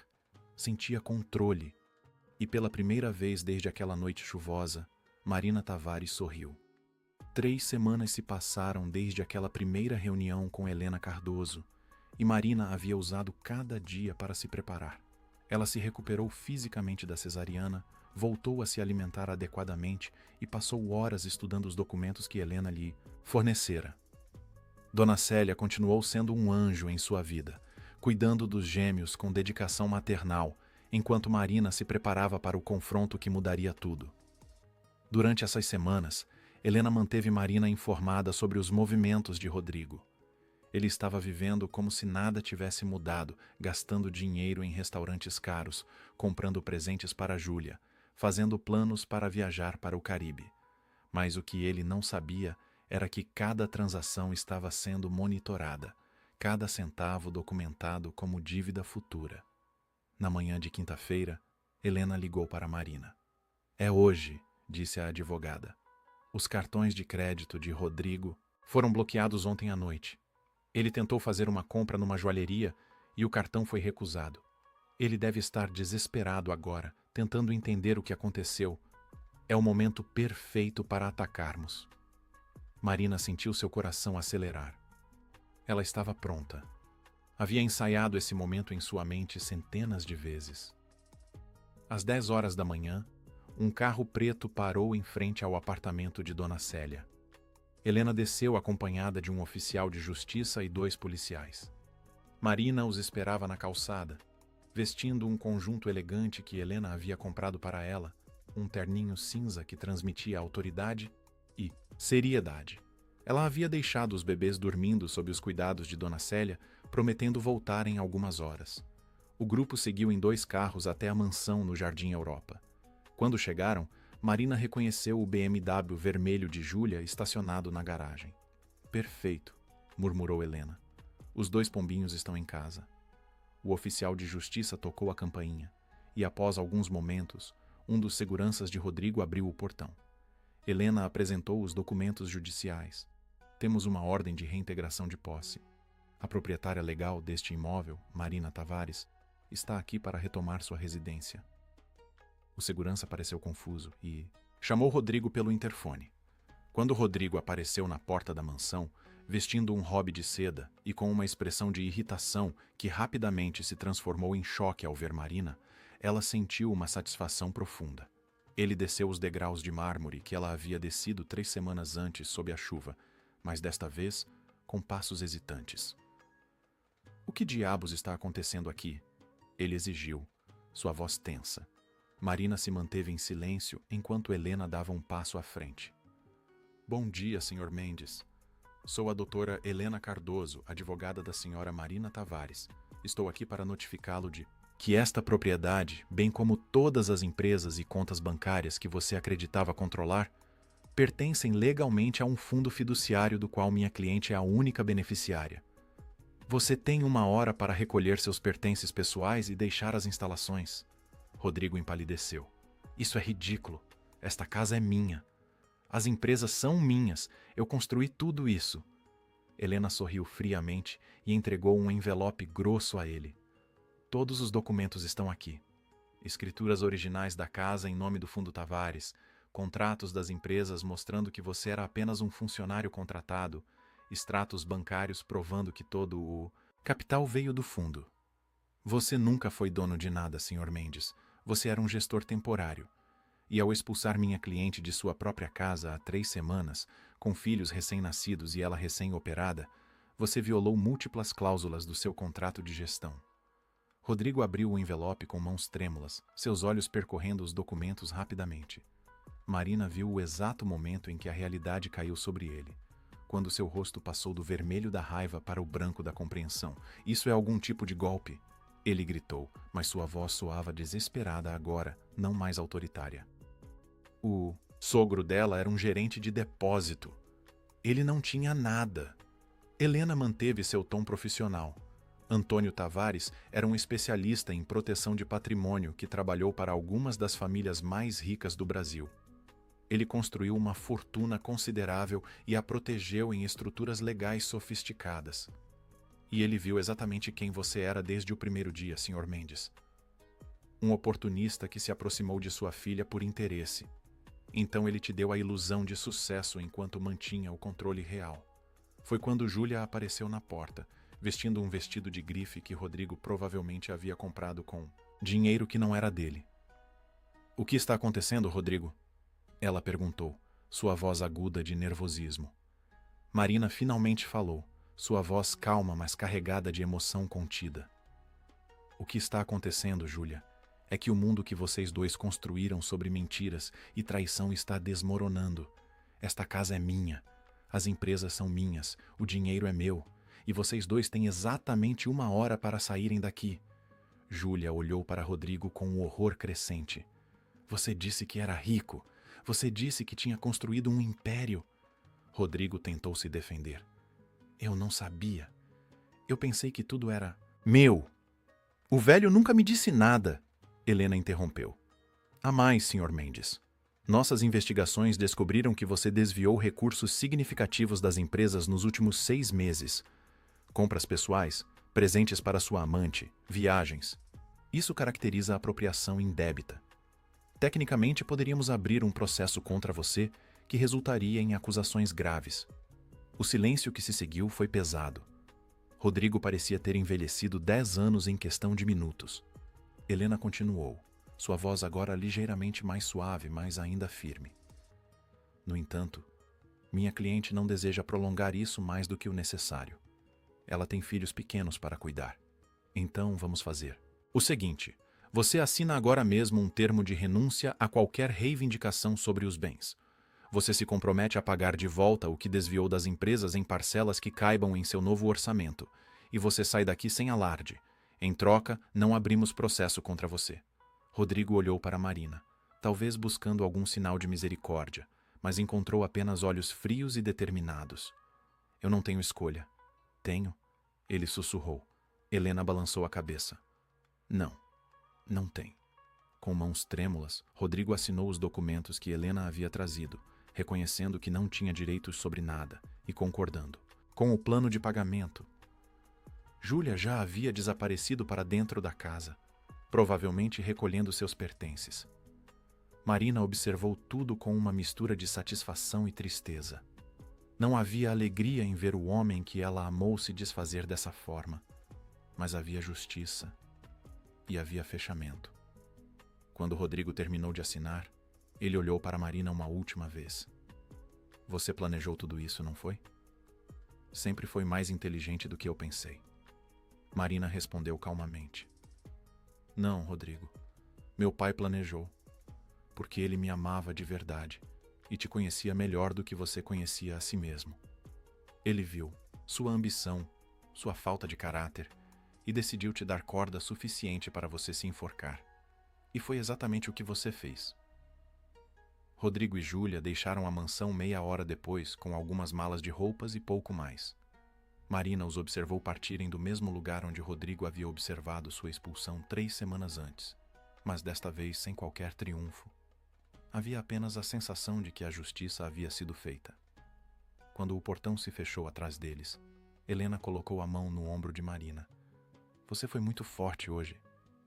sentia controle. E pela primeira vez desde aquela noite chuvosa, Marina Tavares sorriu. 3 semanas se passaram desde aquela primeira reunião com Helena Cardoso, e Marina havia usado cada dia para se preparar. Ela se recuperou fisicamente da cesariana, voltou a se alimentar adequadamente e passou horas estudando os documentos que Helena lhe fornecera. Dona Célia continuou sendo um anjo em sua vida, cuidando dos gêmeos com dedicação maternal, enquanto Marina se preparava para o confronto que mudaria tudo. Durante essas semanas, Helena manteve Marina informada sobre os movimentos de Rodrigo. Ele estava vivendo como se nada tivesse mudado, gastando dinheiro em restaurantes caros, comprando presentes para Júlia, fazendo planos para viajar para o Caribe. Mas o que ele não sabia era que cada transação estava sendo monitorada, cada centavo documentado como dívida futura. Na manhã de quinta-feira, Helena ligou para Marina. "É hoje", disse a advogada. "Os cartões de crédito de Rodrigo foram bloqueados ontem à noite. Ele tentou fazer uma compra numa joalheria e o cartão foi recusado. Ele deve estar desesperado agora, tentando entender o que aconteceu. É o momento perfeito para atacarmos." Marina sentiu seu coração acelerar. Ela estava pronta. Havia ensaiado esse momento em sua mente centenas de vezes. Às 10 horas da manhã, um carro preto parou em frente ao apartamento de Dona Célia. Helena desceu acompanhada de um oficial de justiça e 2 policiais. Marina os esperava na calçada, vestindo um conjunto elegante que Helena havia comprado para ela, um terninho cinza que transmitia autoridade e seriedade. Ela havia deixado os bebês dormindo sob os cuidados de Dona Célia, prometendo voltar em algumas horas. O grupo seguiu em 2 carros até a mansão no Jardim Europa. Quando chegaram, Marina reconheceu o BMW vermelho de Júlia estacionado na garagem. "Perfeito", murmurou Helena. "Os 2 pombinhos estão em casa." O oficial de justiça tocou a campainha, e após alguns momentos, um dos seguranças de Rodrigo abriu o portão. Helena apresentou os documentos judiciais. "Temos uma ordem de reintegração de posse. A proprietária legal deste imóvel, Marina Tavares, está aqui para retomar sua residência." O segurança pareceu confuso e chamou Rodrigo pelo interfone. Quando Rodrigo apareceu na porta da mansão, vestindo um robe de seda e com uma expressão de irritação que rapidamente se transformou em choque ao ver Marina, ela sentiu uma satisfação profunda. Ele desceu os degraus de mármore que ela havia descido 3 semanas antes sob a chuva, mas desta vez com passos hesitantes. "O que diabos está acontecendo aqui?" ele exigiu, sua voz tensa. Marina se manteve em silêncio enquanto Helena dava um passo à frente. "Bom dia, Sr. Mendes. Sou a doutora Helena Cardoso, advogada da senhora Marina Tavares. Estou aqui para notificá-lo de que esta propriedade, bem como todas as empresas e contas bancárias que você acreditava controlar, pertencem legalmente a um fundo fiduciário do qual minha cliente é a única beneficiária. Você tem 1 hora para recolher seus pertences pessoais e deixar as instalações." Rodrigo empalideceu. "Isso é ridículo. Esta casa é minha. As empresas são minhas. Eu construí tudo isso." Helena sorriu friamente e entregou um envelope grosso a ele. "Todos os documentos estão aqui. Escrituras originais da casa em nome do Fundo Tavares, contratos das empresas mostrando que você era apenas um funcionário contratado, extratos bancários provando que todo o capital veio do fundo. Você nunca foi dono de nada, Sr. Mendes. Você era um gestor temporário. E ao expulsar minha cliente de sua própria casa há 3 semanas, com filhos recém-nascidos e ela recém-operada, você violou múltiplas cláusulas do seu contrato de gestão." Rodrigo abriu o envelope com mãos trêmulas, seus olhos percorrendo os documentos rapidamente. Marina viu o exato momento em que a realidade caiu sobre ele, quando seu rosto passou do vermelho da raiva para o branco da compreensão. "Isso é algum tipo de golpe?" ele gritou, mas sua voz soava desesperada agora, não mais autoritária. O sogro dela era um gerente de depósito. Ele não tinha nada. Helena manteve seu tom profissional. Antônio Tavares era um especialista em proteção de patrimônio que trabalhou para algumas das famílias mais ricas do Brasil. Ele construiu uma fortuna considerável e a protegeu em estruturas legais sofisticadas. E ele viu exatamente quem você era desde o primeiro dia, Sr. Mendes. Um oportunista que se aproximou de sua filha por interesse. Então ele te deu a ilusão de sucesso enquanto mantinha o controle real. Foi quando Júlia apareceu na porta, vestindo um vestido de grife que Rodrigo provavelmente havia comprado com dinheiro que não era dele. "O que está acontecendo, Rodrigo?" ela perguntou, sua voz aguda de nervosismo. Marina finalmente falou, sua voz calma, mas carregada de emoção contida. "O que está acontecendo, Júlia, é que o mundo que vocês dois construíram sobre mentiras e traição está desmoronando. Esta casa é minha, as empresas são minhas, o dinheiro é meu, e vocês dois têm exatamente 1 hora para saírem daqui." Júlia olhou para Rodrigo com um horror crescente. "Você disse que era rico. Você disse que tinha construído um império." Rodrigo tentou se defender. "Eu não sabia. Eu pensei que tudo era meu." "O velho nunca me disse nada," Helena interrompeu. "Há mais, Sr. Mendes. Nossas investigações descobriram que você desviou recursos significativos das empresas nos últimos 6 meses. Compras pessoais, presentes para sua amante, viagens. Isso caracteriza a apropriação indébita. Tecnicamente, poderíamos abrir um processo contra você que resultaria em acusações graves." O silêncio que se seguiu foi pesado. Rodrigo parecia ter envelhecido 10 anos em questão de minutos. Helena continuou, sua voz agora ligeiramente mais suave, mas ainda firme. "No entanto, minha cliente não deseja prolongar isso mais do que o necessário. Ela tem filhos pequenos para cuidar. Então, vamos fazer o seguinte: você assina agora mesmo um termo de renúncia a qualquer reivindicação sobre os bens. Você se compromete a pagar de volta o que desviou das empresas em parcelas que caibam em seu novo orçamento, e você sai daqui sem alarde. Em troca, não abrimos processo contra você." Rodrigo olhou para Marina, talvez buscando algum sinal de misericórdia, mas encontrou apenas olhos frios e determinados. "Eu não tenho escolha." "Tenho?" ele sussurrou. Helena balançou a cabeça. "Não, não tem." Com mãos trêmulas, Rodrigo assinou os documentos que Helena havia trazido, reconhecendo que não tinha direitos sobre nada e concordando com o plano de pagamento. Júlia já havia desaparecido para dentro da casa, provavelmente recolhendo seus pertences. Marina observou tudo com uma mistura de satisfação e tristeza. Não havia alegria em ver o homem que ela amou se desfazer dessa forma, mas havia justiça e havia fechamento. Quando Rodrigo terminou de assinar, ele olhou para Marina uma última vez. Você planejou tudo isso, não foi? Sempre foi mais inteligente do que eu pensei. Marina respondeu calmamente. Não, Rodrigo. Meu pai planejou, porque ele me amava de verdade e te conhecia melhor do que você conhecia a si mesmo. Ele viu sua ambição, sua falta de caráter e decidiu te dar corda suficiente para você se enforcar. E foi exatamente o que você fez. Rodrigo e Júlia deixaram a mansão meia hora depois com algumas malas de roupas e pouco mais. Marina os observou partirem do mesmo lugar onde Rodrigo havia observado sua expulsão 3 semanas antes, mas desta vez sem qualquer triunfo. Havia apenas a sensação de que a justiça havia sido feita. Quando o portão se fechou atrás deles, Helena colocou a mão no ombro de Marina. Você foi muito forte hoje.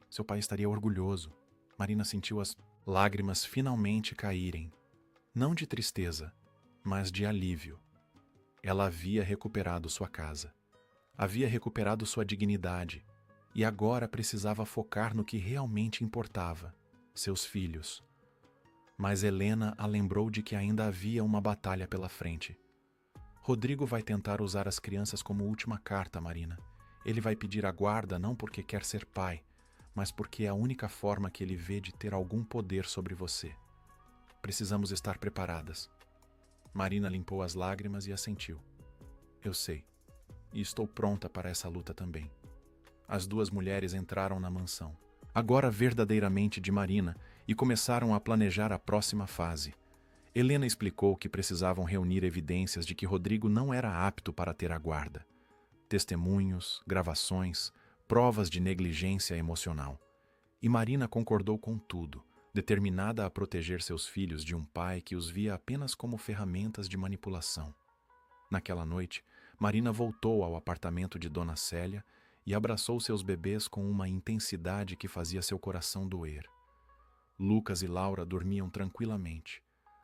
Seu pai estaria orgulhoso. Marina sentiu as lágrimas finalmente caírem. Não de tristeza, mas de alívio. Ela havia recuperado sua casa. Havia recuperado sua dignidade. E agora precisava focar no que realmente importava: seus filhos. Mas Helena a lembrou de que ainda havia uma batalha pela frente. Rodrigo vai tentar usar as crianças como última carta, Marina. Ele vai pedir a guarda não porque quer ser pai, mas porque é a única forma que ele vê de ter algum poder sobre você. Precisamos estar preparadas. Marina limpou as lágrimas e assentiu. Eu sei. E estou pronta para essa luta também. As duas mulheres entraram na mansão, agora verdadeiramente de Marina, e começaram a planejar a próxima fase. Helena explicou que precisavam reunir evidências de que Rodrigo não era apto para ter a guarda. Testemunhos, gravações, provas de negligência emocional. E Marina concordou com tudo, determinada a proteger seus filhos de um pai que os via apenas como ferramentas de manipulação. Naquela noite, Marina voltou ao apartamento de Dona Célia e abraçou seus bebês com uma intensidade que fazia seu coração doer. Lucas e Laura dormiam tranquilamente,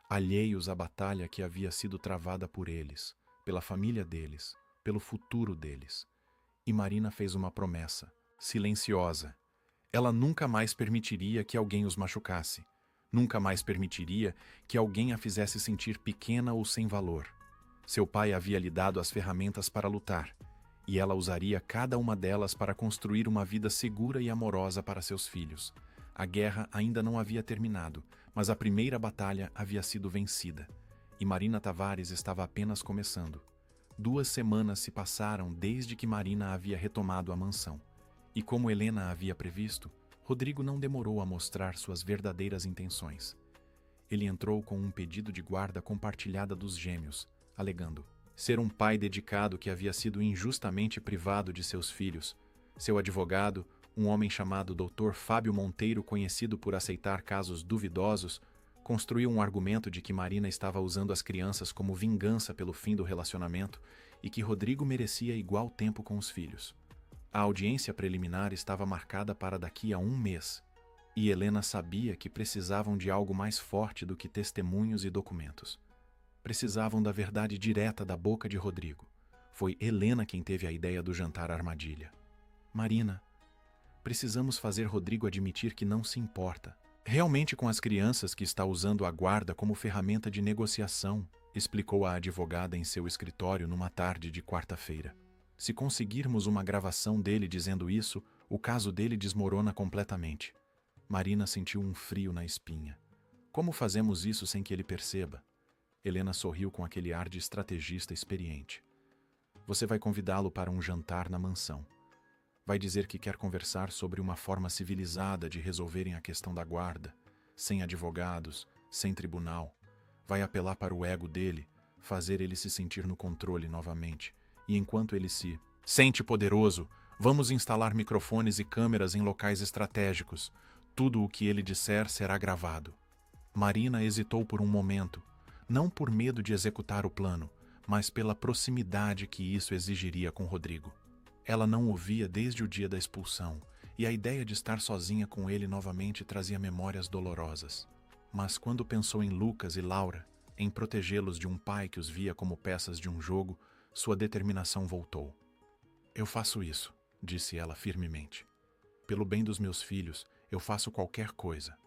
alheios à batalha que havia sido travada por eles, pela família deles, pelo futuro deles. E Marina fez uma promessa, silenciosa. Ela nunca mais permitiria que alguém os machucasse. Nunca mais permitiria que alguém a fizesse sentir pequena ou sem valor. Seu pai havia lhe dado as ferramentas para lutar, e ela usaria cada uma delas para construir uma vida segura e amorosa para seus filhos. A guerra ainda não havia terminado, mas a primeira batalha havia sido vencida, e Marina Tavares estava apenas começando. 2 semanas se passaram desde que Marina havia retomado a mansão, e como Helena havia previsto, Rodrigo não demorou a mostrar suas verdadeiras intenções. Ele entrou com um pedido de guarda compartilhada dos gêmeos, alegando ser um pai dedicado que havia sido injustamente privado de seus filhos. Seu advogado, um homem chamado Dr. Fábio Monteiro, conhecido por aceitar casos duvidosos, construiu um argumento de que Marina estava usando as crianças como vingança pelo fim do relacionamento e que Rodrigo merecia igual tempo com os filhos. A audiência preliminar estava marcada para daqui a 1 mês, e Helena sabia que precisavam de algo mais forte do que testemunhos e documentos. Precisavam da verdade direta da boca de Rodrigo. Foi Helena quem teve a ideia do jantar armadilha. Marina, precisamos fazer Rodrigo admitir que não se importa realmente com as crianças, que está usando a guarda como ferramenta de negociação, explicou a advogada em seu escritório numa tarde de quarta-feira. Se conseguirmos uma gravação dele dizendo isso, o caso dele desmorona completamente. Marina sentiu um frio na espinha. Como fazemos isso sem que ele perceba? Helena sorriu com aquele ar de estrategista experiente. Você vai convidá-lo para um jantar na mansão. Vai dizer que quer conversar sobre uma forma civilizada de resolverem a questão da guarda, sem advogados, sem tribunal. Vai apelar para o ego dele, fazer ele se sentir no controle novamente. E enquanto ele se sente poderoso, vamos instalar microfones e câmeras em locais estratégicos. Tudo o que ele disser será gravado. Marina hesitou por um momento, não por medo de executar o plano, mas pela proximidade que isso exigiria com Rodrigo. Ela não o via desde o dia da expulsão, e a ideia de estar sozinha com ele novamente trazia memórias dolorosas. Mas quando pensou em Lucas e Laura, em protegê-los de um pai que os via como peças de um jogo, sua determinação voltou. Eu faço isso, disse ela firmemente. Pelo bem dos meus filhos, eu faço qualquer coisa.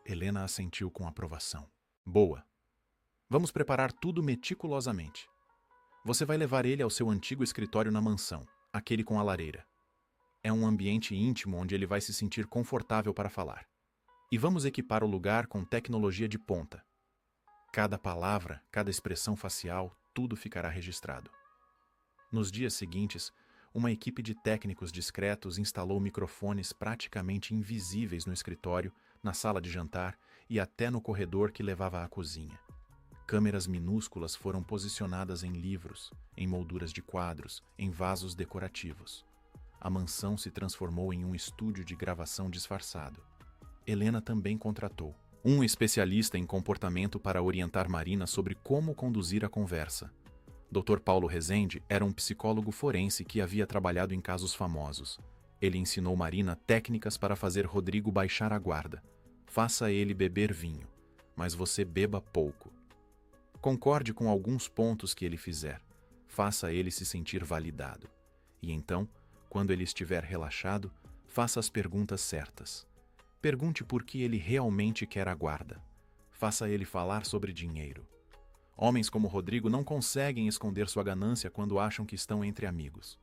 Helena assentiu com aprovação. Boa. Vamos preparar tudo meticulosamente. Você vai levar ele ao seu antigo escritório na mansão, aquele com a lareira. É um ambiente íntimo onde ele vai se sentir confortável para falar. E vamos equipar o lugar com tecnologia de ponta. Cada palavra, cada expressão facial, tudo ficará registrado. Nos dias seguintes, uma equipe de técnicos discretos instalou microfones praticamente invisíveis no escritório, na sala de jantar e até no corredor que levava à cozinha. Câmeras minúsculas foram posicionadas em livros, em molduras de quadros, em vasos decorativos. A mansão se transformou em um estúdio de gravação disfarçado. Helena também contratou um especialista em comportamento para orientar Marina sobre como conduzir a conversa. Dr. Paulo Rezende era um psicólogo forense que havia trabalhado em casos famosos. Ele ensinou Marina técnicas para fazer Rodrigo baixar a guarda. Faça ele beber vinho, mas você beba pouco. Concorde com alguns pontos que ele fizer. Faça ele se sentir validado. E então, quando ele estiver relaxado, faça as perguntas certas. Pergunte por que ele realmente quer a guarda. Faça ele falar sobre dinheiro. Homens como Rodrigo não conseguem esconder sua ganância quando acham que estão entre amigos.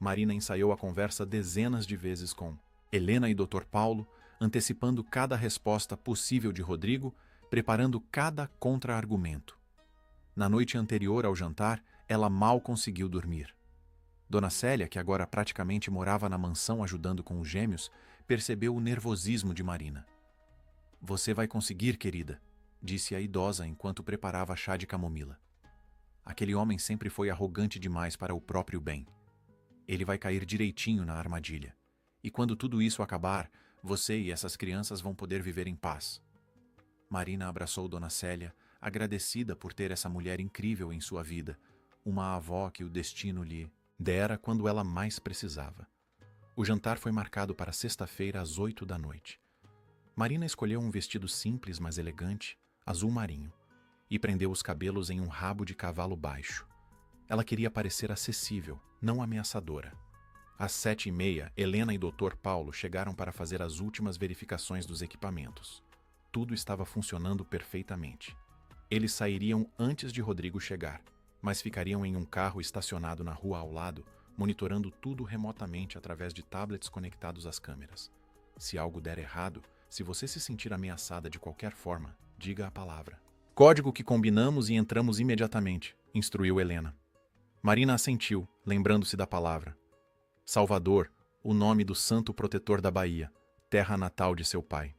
Marina ensaiou a conversa dezenas de vezes com Helena e Dr. Paulo, antecipando cada resposta possível de Rodrigo, preparando cada contra-argumento. Na noite anterior ao jantar, ela mal conseguiu dormir. Dona Célia, que agora praticamente morava na mansão ajudando com os gêmeos, percebeu o nervosismo de Marina. Você vai conseguir, querida, disse a idosa enquanto preparava chá de camomila. Aquele homem sempre foi arrogante demais para o próprio bem. Ele vai cair direitinho na armadilha. E quando tudo isso acabar, você e essas crianças vão poder viver em paz. Marina abraçou Dona Célia, agradecida por ter essa mulher incrível em sua vida, uma avó que o destino lhe dera quando ela mais precisava. O jantar foi marcado para sexta-feira às 8 da noite. Marina escolheu um vestido simples, mas elegante, azul marinho, e prendeu os cabelos em um rabo de cavalo baixo. Ela queria parecer acessível, não ameaçadora. Às 7h30, Helena e Dr. Paulo chegaram para fazer as últimas verificações dos equipamentos. Tudo estava funcionando perfeitamente. Eles sairiam antes de Rodrigo chegar, mas ficariam em um carro estacionado na rua ao lado, monitorando tudo remotamente através de tablets conectados às câmeras. Se algo der errado, se você se sentir ameaçada de qualquer forma, diga a palavra. Código que combinamos e entramos imediatamente, instruiu Helena. Marina assentiu, lembrando-se da palavra. Salvador, o nome do santo protetor da Bahia, terra natal de seu pai.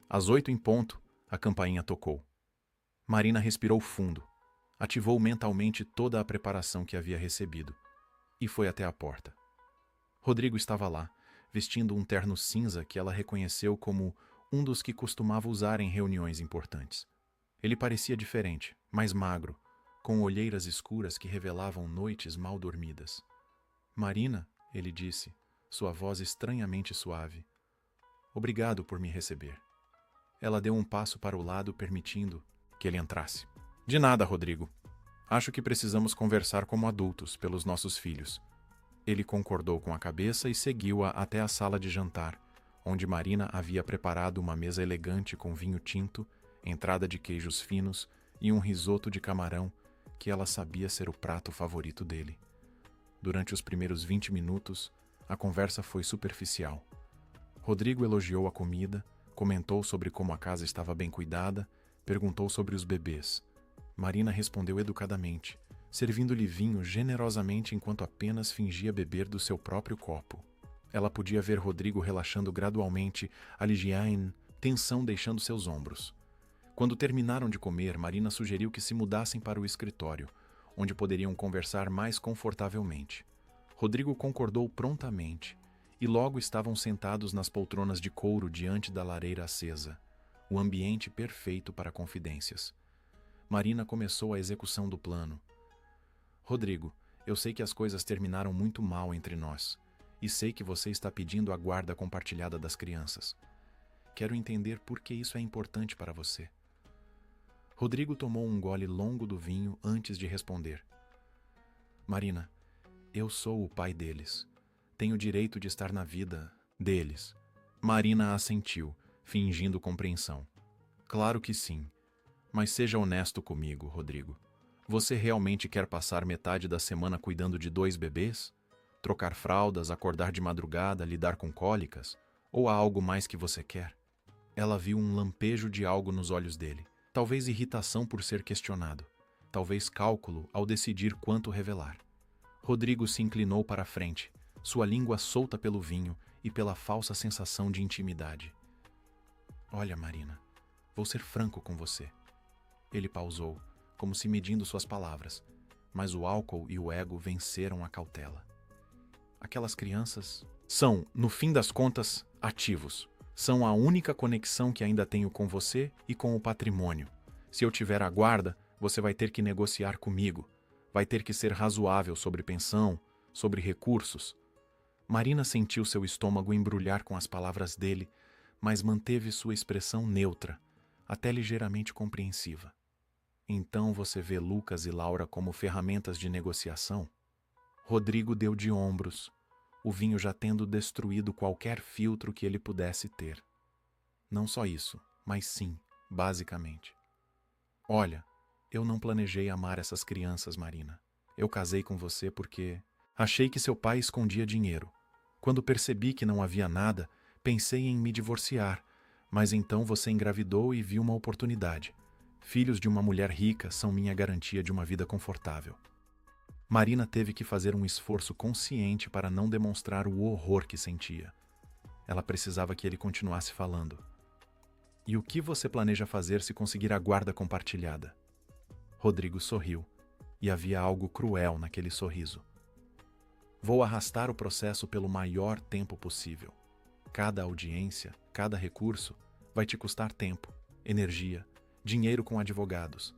Às 8 em ponto, a campainha tocou. Marina respirou fundo, ativou mentalmente toda a preparação que havia recebido e foi até a porta. Rodrigo estava lá, vestindo um terno cinza que ela reconheceu como um dos que costumava usar em reuniões importantes. Ele parecia diferente, mais magro, com olheiras escuras que revelavam noites mal dormidas. Marina, ele disse, sua voz estranhamente suave. Obrigado por me receber. Ela deu um passo para o lado, permitindo que ele entrasse. De nada, Rodrigo. Acho que precisamos conversar como adultos pelos nossos filhos. Ele concordou com a cabeça e seguiu-a até a sala de jantar, onde Marina havia preparado uma mesa elegante com vinho tinto, entrada de queijos finos e um risoto de camarão que ela sabia ser o prato favorito dele. Durante os primeiros 20 minutos, a conversa foi superficial. Rodrigo elogiou a comida, comentou sobre como a casa estava bem cuidada, perguntou sobre os bebês. Marina respondeu educadamente, servindo-lhe vinho generosamente enquanto apenas fingia beber do seu próprio copo. Ela podia ver Rodrigo relaxando gradualmente, aliviando tensão deixando seus ombros. Quando terminaram de comer, Marina sugeriu que se mudassem para o escritório, onde poderiam conversar mais confortavelmente. Rodrigo concordou prontamente, e logo estavam sentados nas poltronas de couro diante da lareira acesa, o ambiente perfeito para confidências. Marina começou a execução do plano. Rodrigo, eu sei que as coisas terminaram muito mal entre nós, e sei que você está pedindo a guarda compartilhada das crianças. Quero entender por que isso é importante para você. Rodrigo tomou um gole longo do vinho antes de responder. Marina, eu sou o pai deles. Tenho o direito de estar na vida deles. Marina assentiu, fingindo compreensão. Claro que sim. Mas seja honesto comigo, Rodrigo. Você realmente quer passar metade da semana cuidando de 2 bebês? Trocar fraldas, acordar de madrugada, lidar com cólicas? Ou há algo mais que você quer? Ela viu um lampejo de algo nos olhos dele. Talvez irritação por ser questionado. Talvez cálculo ao decidir quanto revelar. Rodrigo se inclinou para a frente, sua língua solta pelo vinho e pela falsa sensação de intimidade. Olha, Marina, vou ser franco com você. Ele pausou, como se medindo suas palavras, mas o álcool e o ego venceram a cautela. Aquelas crianças são, no fim das contas, ativos. São a única conexão que ainda tenho com você e com o patrimônio. Se eu tiver a guarda, você vai ter que negociar comigo. Vai ter que ser razoável sobre pensão, sobre recursos. Marina sentiu seu estômago embrulhar com as palavras dele, mas manteve sua expressão neutra, até ligeiramente compreensiva. Então você vê Lucas e Laura como ferramentas de negociação? Rodrigo deu de ombros, o vinho já tendo destruído qualquer filtro que ele pudesse ter. Não só isso, mas sim, basicamente. Olha, eu não planejei amar essas crianças, Marina. Eu casei com você porque achei que seu pai escondia dinheiro. Quando percebi que não havia nada, pensei em me divorciar, mas então você engravidou e viu uma oportunidade. Filhos de uma mulher rica são minha garantia de uma vida confortável. Marina teve que fazer um esforço consciente para não demonstrar o horror que sentia. Ela precisava que ele continuasse falando. E o que você planeja fazer se conseguir a guarda compartilhada? Rodrigo sorriu, e havia algo cruel naquele sorriso. Vou arrastar o processo pelo maior tempo possível. Cada audiência, cada recurso, vai te custar tempo, energia, dinheiro com advogados.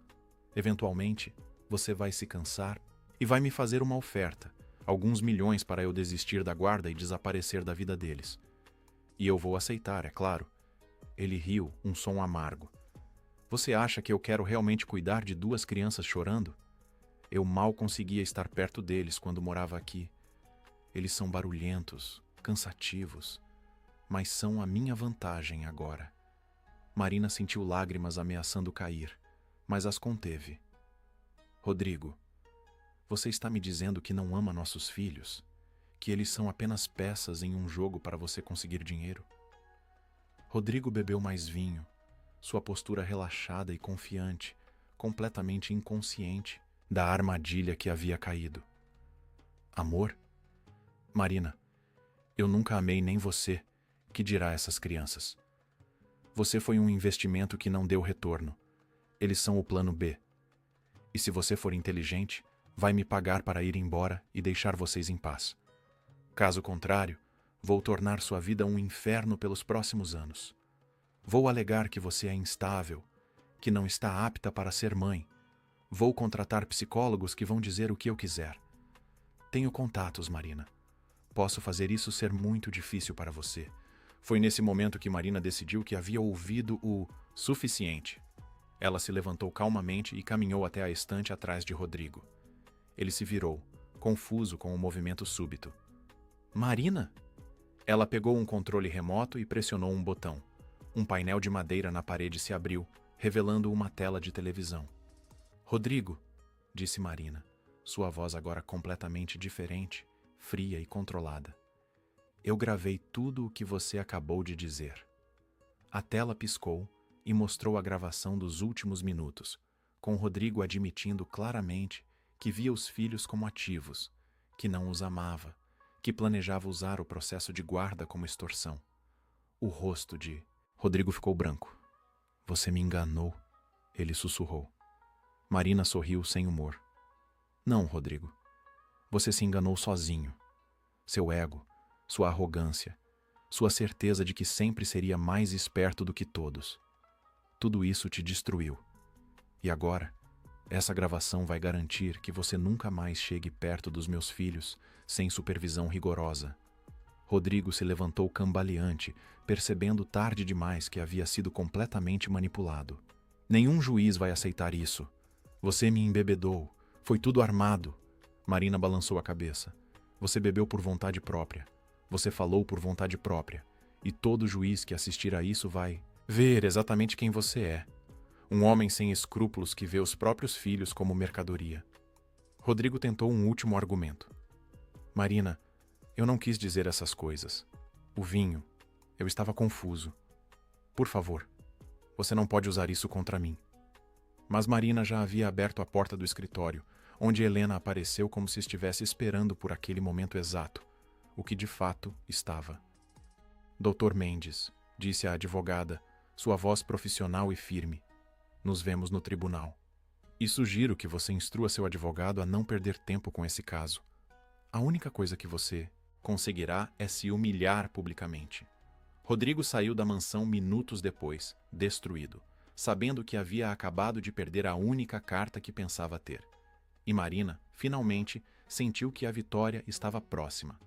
Eventualmente, você vai se cansar e vai me fazer uma oferta, alguns milhões para eu desistir da guarda e desaparecer da vida deles. E eu vou aceitar, é claro. Ele riu, um som amargo. Você acha que eu quero realmente cuidar de 2 crianças chorando? Eu mal conseguia estar perto deles quando morava aqui. Eles são barulhentos, cansativos, mas são a minha vantagem agora. Marina sentiu lágrimas ameaçando cair, mas as conteve. Rodrigo, você está me dizendo que não ama nossos filhos? Que eles são apenas peças em um jogo para você conseguir dinheiro? Rodrigo bebeu mais vinho, sua postura relaxada e confiante, completamente inconsciente da armadilha que havia caído. Amor? Marina, eu nunca amei nem você, que dirá essas crianças. Você foi um investimento que não deu retorno. Eles são o plano B. E se você for inteligente, vai me pagar para ir embora e deixar vocês em paz. Caso contrário, vou tornar sua vida um inferno pelos próximos anos. Vou alegar que você é instável, que não está apta para ser mãe. Vou contratar psicólogos que vão dizer o que eu quiser. Tenho contatos, Marina. Posso fazer isso ser muito difícil para você. Foi nesse momento que Marina decidiu que havia ouvido o suficiente. Ela se levantou calmamente e caminhou até a estante atrás de Rodrigo. Ele se virou, confuso com o movimento súbito. Marina? Ela pegou um controle remoto e pressionou um botão. Um painel de madeira na parede se abriu, revelando uma tela de televisão. Rodrigo, disse Marina, sua voz agora completamente diferente, fria e controlada. Eu gravei tudo o que você acabou de dizer. A tela piscou e mostrou a gravação dos últimos minutos, com Rodrigo admitindo claramente que via os filhos como ativos, que não os amava, que planejava usar o processo de guarda como extorsão. O rosto de Rodrigo ficou branco. Você me enganou, ele sussurrou. Marina sorriu sem humor. Não, Rodrigo. Você se enganou sozinho. Seu ego, sua arrogância, sua certeza de que sempre seria mais esperto do que todos. Tudo isso te destruiu. E agora, essa gravação vai garantir que você nunca mais chegue perto dos meus filhos sem supervisão rigorosa. Rodrigo se levantou cambaleante, percebendo tarde demais que havia sido completamente manipulado. Nenhum juiz vai aceitar isso. Você me embebedou. Foi tudo armado. Marina balançou a cabeça. Você bebeu por vontade própria. Você falou por vontade própria. E todo juiz que assistir a isso vai ver exatamente quem você é. Um homem sem escrúpulos que vê os próprios filhos como mercadoria. Rodrigo tentou um último argumento. Marina, eu não quis dizer essas coisas. O vinho. Eu estava confuso. Por favor, você não pode usar isso contra mim. Mas Marina já havia aberto a porta do escritório, onde Helena apareceu como se estivesse esperando por aquele momento exato, o que de fato estava. Dr. Mendes, disse a advogada, sua voz profissional e firme. Nos vemos no tribunal. E sugiro que você instrua seu advogado a não perder tempo com esse caso. A única coisa que você conseguirá é se humilhar publicamente. Rodrigo saiu da mansão minutos depois, destruído, sabendo que havia acabado de perder a única carta que pensava ter. E Marina, finalmente, sentiu que a vitória estava próxima.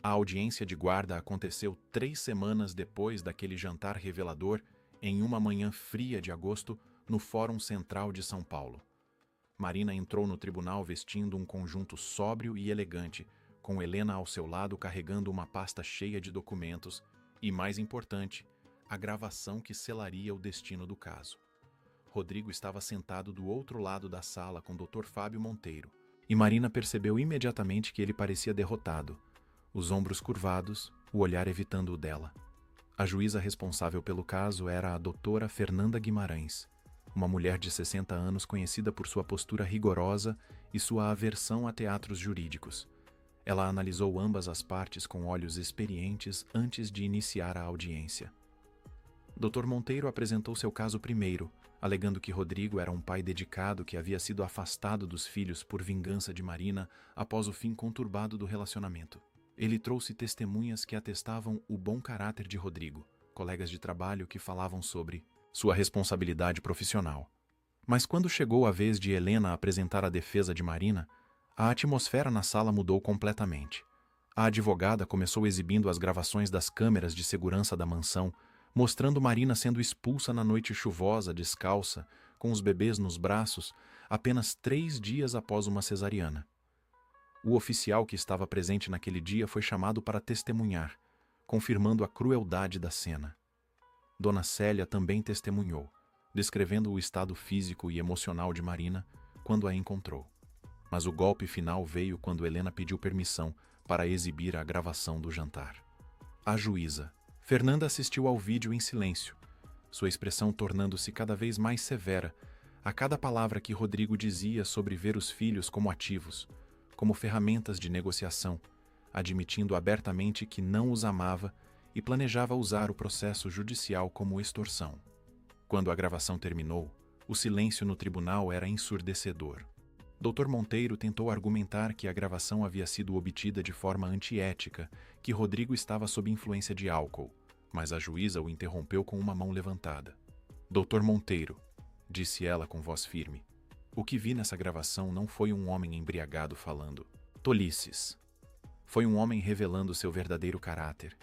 A audiência de guarda aconteceu 3 semanas depois daquele jantar revelador, em uma manhã fria de agosto, no Fórum Central de São Paulo. Marina entrou no tribunal vestindo um conjunto sóbrio e elegante, com Helena ao seu lado carregando uma pasta cheia de documentos e, mais importante, a gravação que selaria o destino do caso. Rodrigo estava sentado do outro lado da sala com o Dr. Fábio Monteiro, e Marina percebeu imediatamente que ele parecia derrotado, os ombros curvados, o olhar evitando o dela. A juíza responsável pelo caso era a doutora Fernanda Guimarães, uma mulher de 60 anos conhecida por sua postura rigorosa e sua aversão a teatros jurídicos. Ela analisou ambas as partes com olhos experientes antes de iniciar a audiência. Dr. Monteiro apresentou seu caso primeiro, alegando que Rodrigo era um pai dedicado que havia sido afastado dos filhos por vingança de Marina após o fim conturbado do relacionamento. Ele trouxe testemunhas que atestavam o bom caráter de Rodrigo, colegas de trabalho que falavam sobre sua responsabilidade profissional. Mas quando chegou a vez de Helena apresentar a defesa de Marina, a atmosfera na sala mudou completamente. A advogada começou exibindo as gravações das câmeras de segurança da mansão, mostrando Marina sendo expulsa na noite chuvosa, descalça, com os bebês nos braços, apenas 3 dias após uma cesariana. O oficial que estava presente naquele dia foi chamado para testemunhar, confirmando a crueldade da cena. Dona Célia também testemunhou, descrevendo o estado físico e emocional de Marina quando a encontrou. Mas o golpe final veio quando Helena pediu permissão para exibir a gravação do jantar. A juíza, Fernanda, assistiu ao vídeo em silêncio, sua expressão tornando-se cada vez mais severa a cada palavra que Rodrigo dizia sobre ver os filhos como ativos, como ferramentas de negociação, admitindo abertamente que não os amava e planejava usar o processo judicial como extorsão. Quando a gravação terminou, o silêncio no tribunal era ensurdecedor. Dr. Monteiro tentou argumentar que a gravação havia sido obtida de forma antiética, que Rodrigo estava sob influência de álcool, mas a juíza o interrompeu com uma mão levantada. Dr. Monteiro, disse ela com voz firme, o que vi nessa gravação não foi um homem embriagado falando tolices. Foi um homem revelando seu verdadeiro caráter,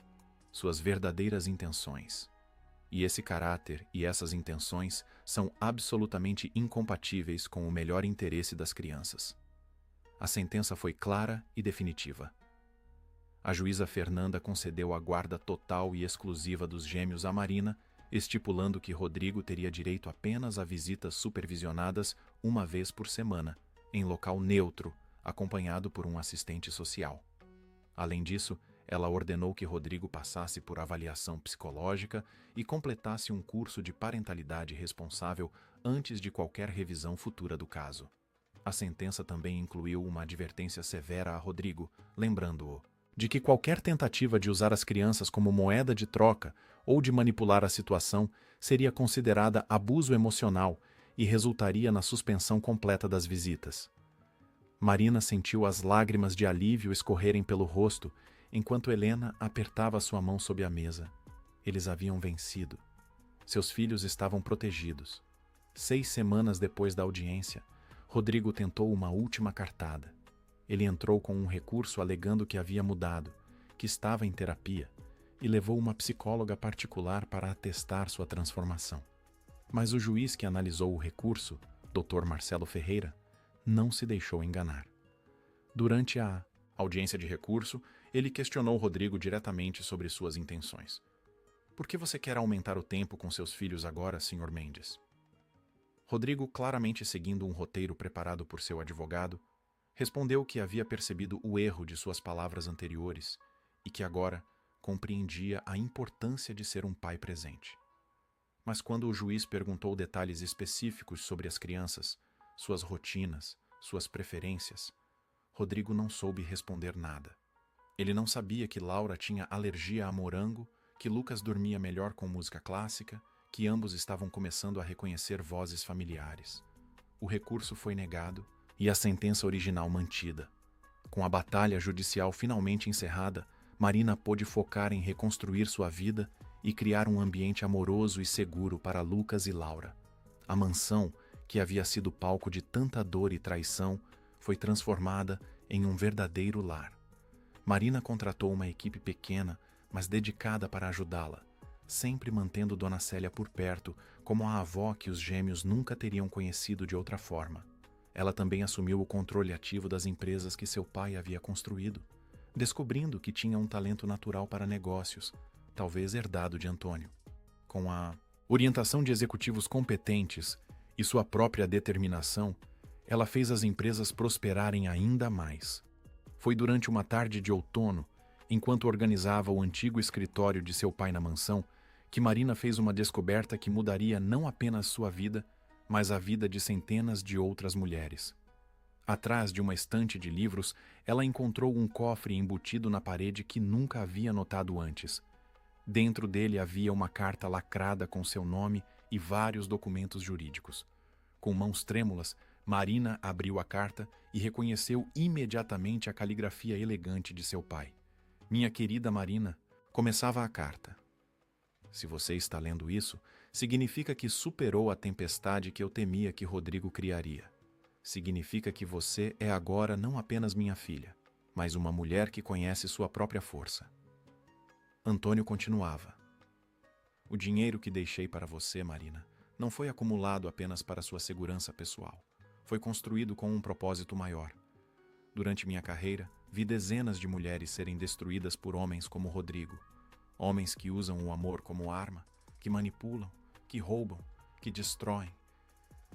suas verdadeiras intenções. E esse caráter e essas intenções são absolutamente incompatíveis com o melhor interesse das crianças. A sentença foi clara e definitiva. A juíza Fernanda concedeu a guarda total e exclusiva dos gêmeos a Marina, estipulando que Rodrigo teria direito apenas a visitas supervisionadas 1 vez por semana, em local neutro, acompanhado por um assistente social. Além disso, ela ordenou que Rodrigo passasse por avaliação psicológica e completasse um curso de parentalidade responsável antes de qualquer revisão futura do caso. A sentença também incluiu uma advertência severa a Rodrigo, lembrando-o de que qualquer tentativa de usar as crianças como moeda de troca ou de manipular a situação seria considerada abuso emocional e resultaria na suspensão completa das visitas. Marina sentiu as lágrimas de alívio escorrerem pelo rosto enquanto Helena apertava sua mão sob a mesa. Eles haviam vencido. Seus filhos estavam protegidos. 6 semanas depois da audiência, Rodrigo tentou uma última cartada. Ele entrou com um recurso alegando que havia mudado, que estava em terapia e levou uma psicóloga particular para atestar sua transformação. Mas o juiz que analisou o recurso, Dr. Marcelo Ferreira, não se deixou enganar. Durante a audiência de recurso, ele questionou Rodrigo diretamente sobre suas intenções. Por que você quer aumentar o tempo com seus filhos agora, Sr. Mendes? Rodrigo, claramente seguindo um roteiro preparado por seu advogado, respondeu que havia percebido o erro de suas palavras anteriores e que agora compreendia a importância de ser um pai presente. Mas quando o juiz perguntou detalhes específicos sobre as crianças, suas rotinas, suas preferências, Rodrigo não soube responder nada. Ele não sabia que Laura tinha alergia a morango, que Lucas dormia melhor com música clássica, que ambos estavam começando a reconhecer vozes familiares. O recurso foi negado e a sentença original mantida. Com a batalha judicial finalmente encerrada, Marina pôde focar em reconstruir sua vida e criar um ambiente amoroso e seguro para Lucas e Laura. A mansão, que havia sido palco de tanta dor e traição, foi transformada em um verdadeiro lar. Marina contratou uma equipe pequena, mas dedicada para ajudá-la, sempre mantendo Dona Célia por perto, como a avó que os gêmeos nunca teriam conhecido de outra forma. Ela também assumiu o controle ativo das empresas que seu pai havia construído, descobrindo que tinha um talento natural para negócios, talvez herdado de Antônio. Com a orientação de executivos competentes e sua própria determinação, ela fez as empresas prosperarem ainda mais. Foi durante uma tarde de outono, enquanto organizava o antigo escritório de seu pai na mansão, que Marina fez uma descoberta que mudaria não apenas sua vida, mas a vida de centenas de outras mulheres. Atrás de uma estante de livros, ela encontrou um cofre embutido na parede que nunca havia notado antes. Dentro dele havia uma carta lacrada com seu nome e vários documentos jurídicos. Com mãos trêmulas, Marina abriu a carta e reconheceu imediatamente a caligrafia elegante de seu pai. Minha querida Marina, começava a carta. Se você está lendo isso, significa que superou a tempestade que eu temia que Rodrigo criaria. Significa que você é agora não apenas minha filha, mas uma mulher que conhece sua própria força. Antônio continuava. O dinheiro que deixei para você, Marina, não foi acumulado apenas para sua segurança pessoal. Foi construído com um propósito maior. Durante minha carreira, vi dezenas de mulheres serem destruídas por homens como Rodrigo. Homens que usam o amor como arma, que manipulam, que roubam, que destroem.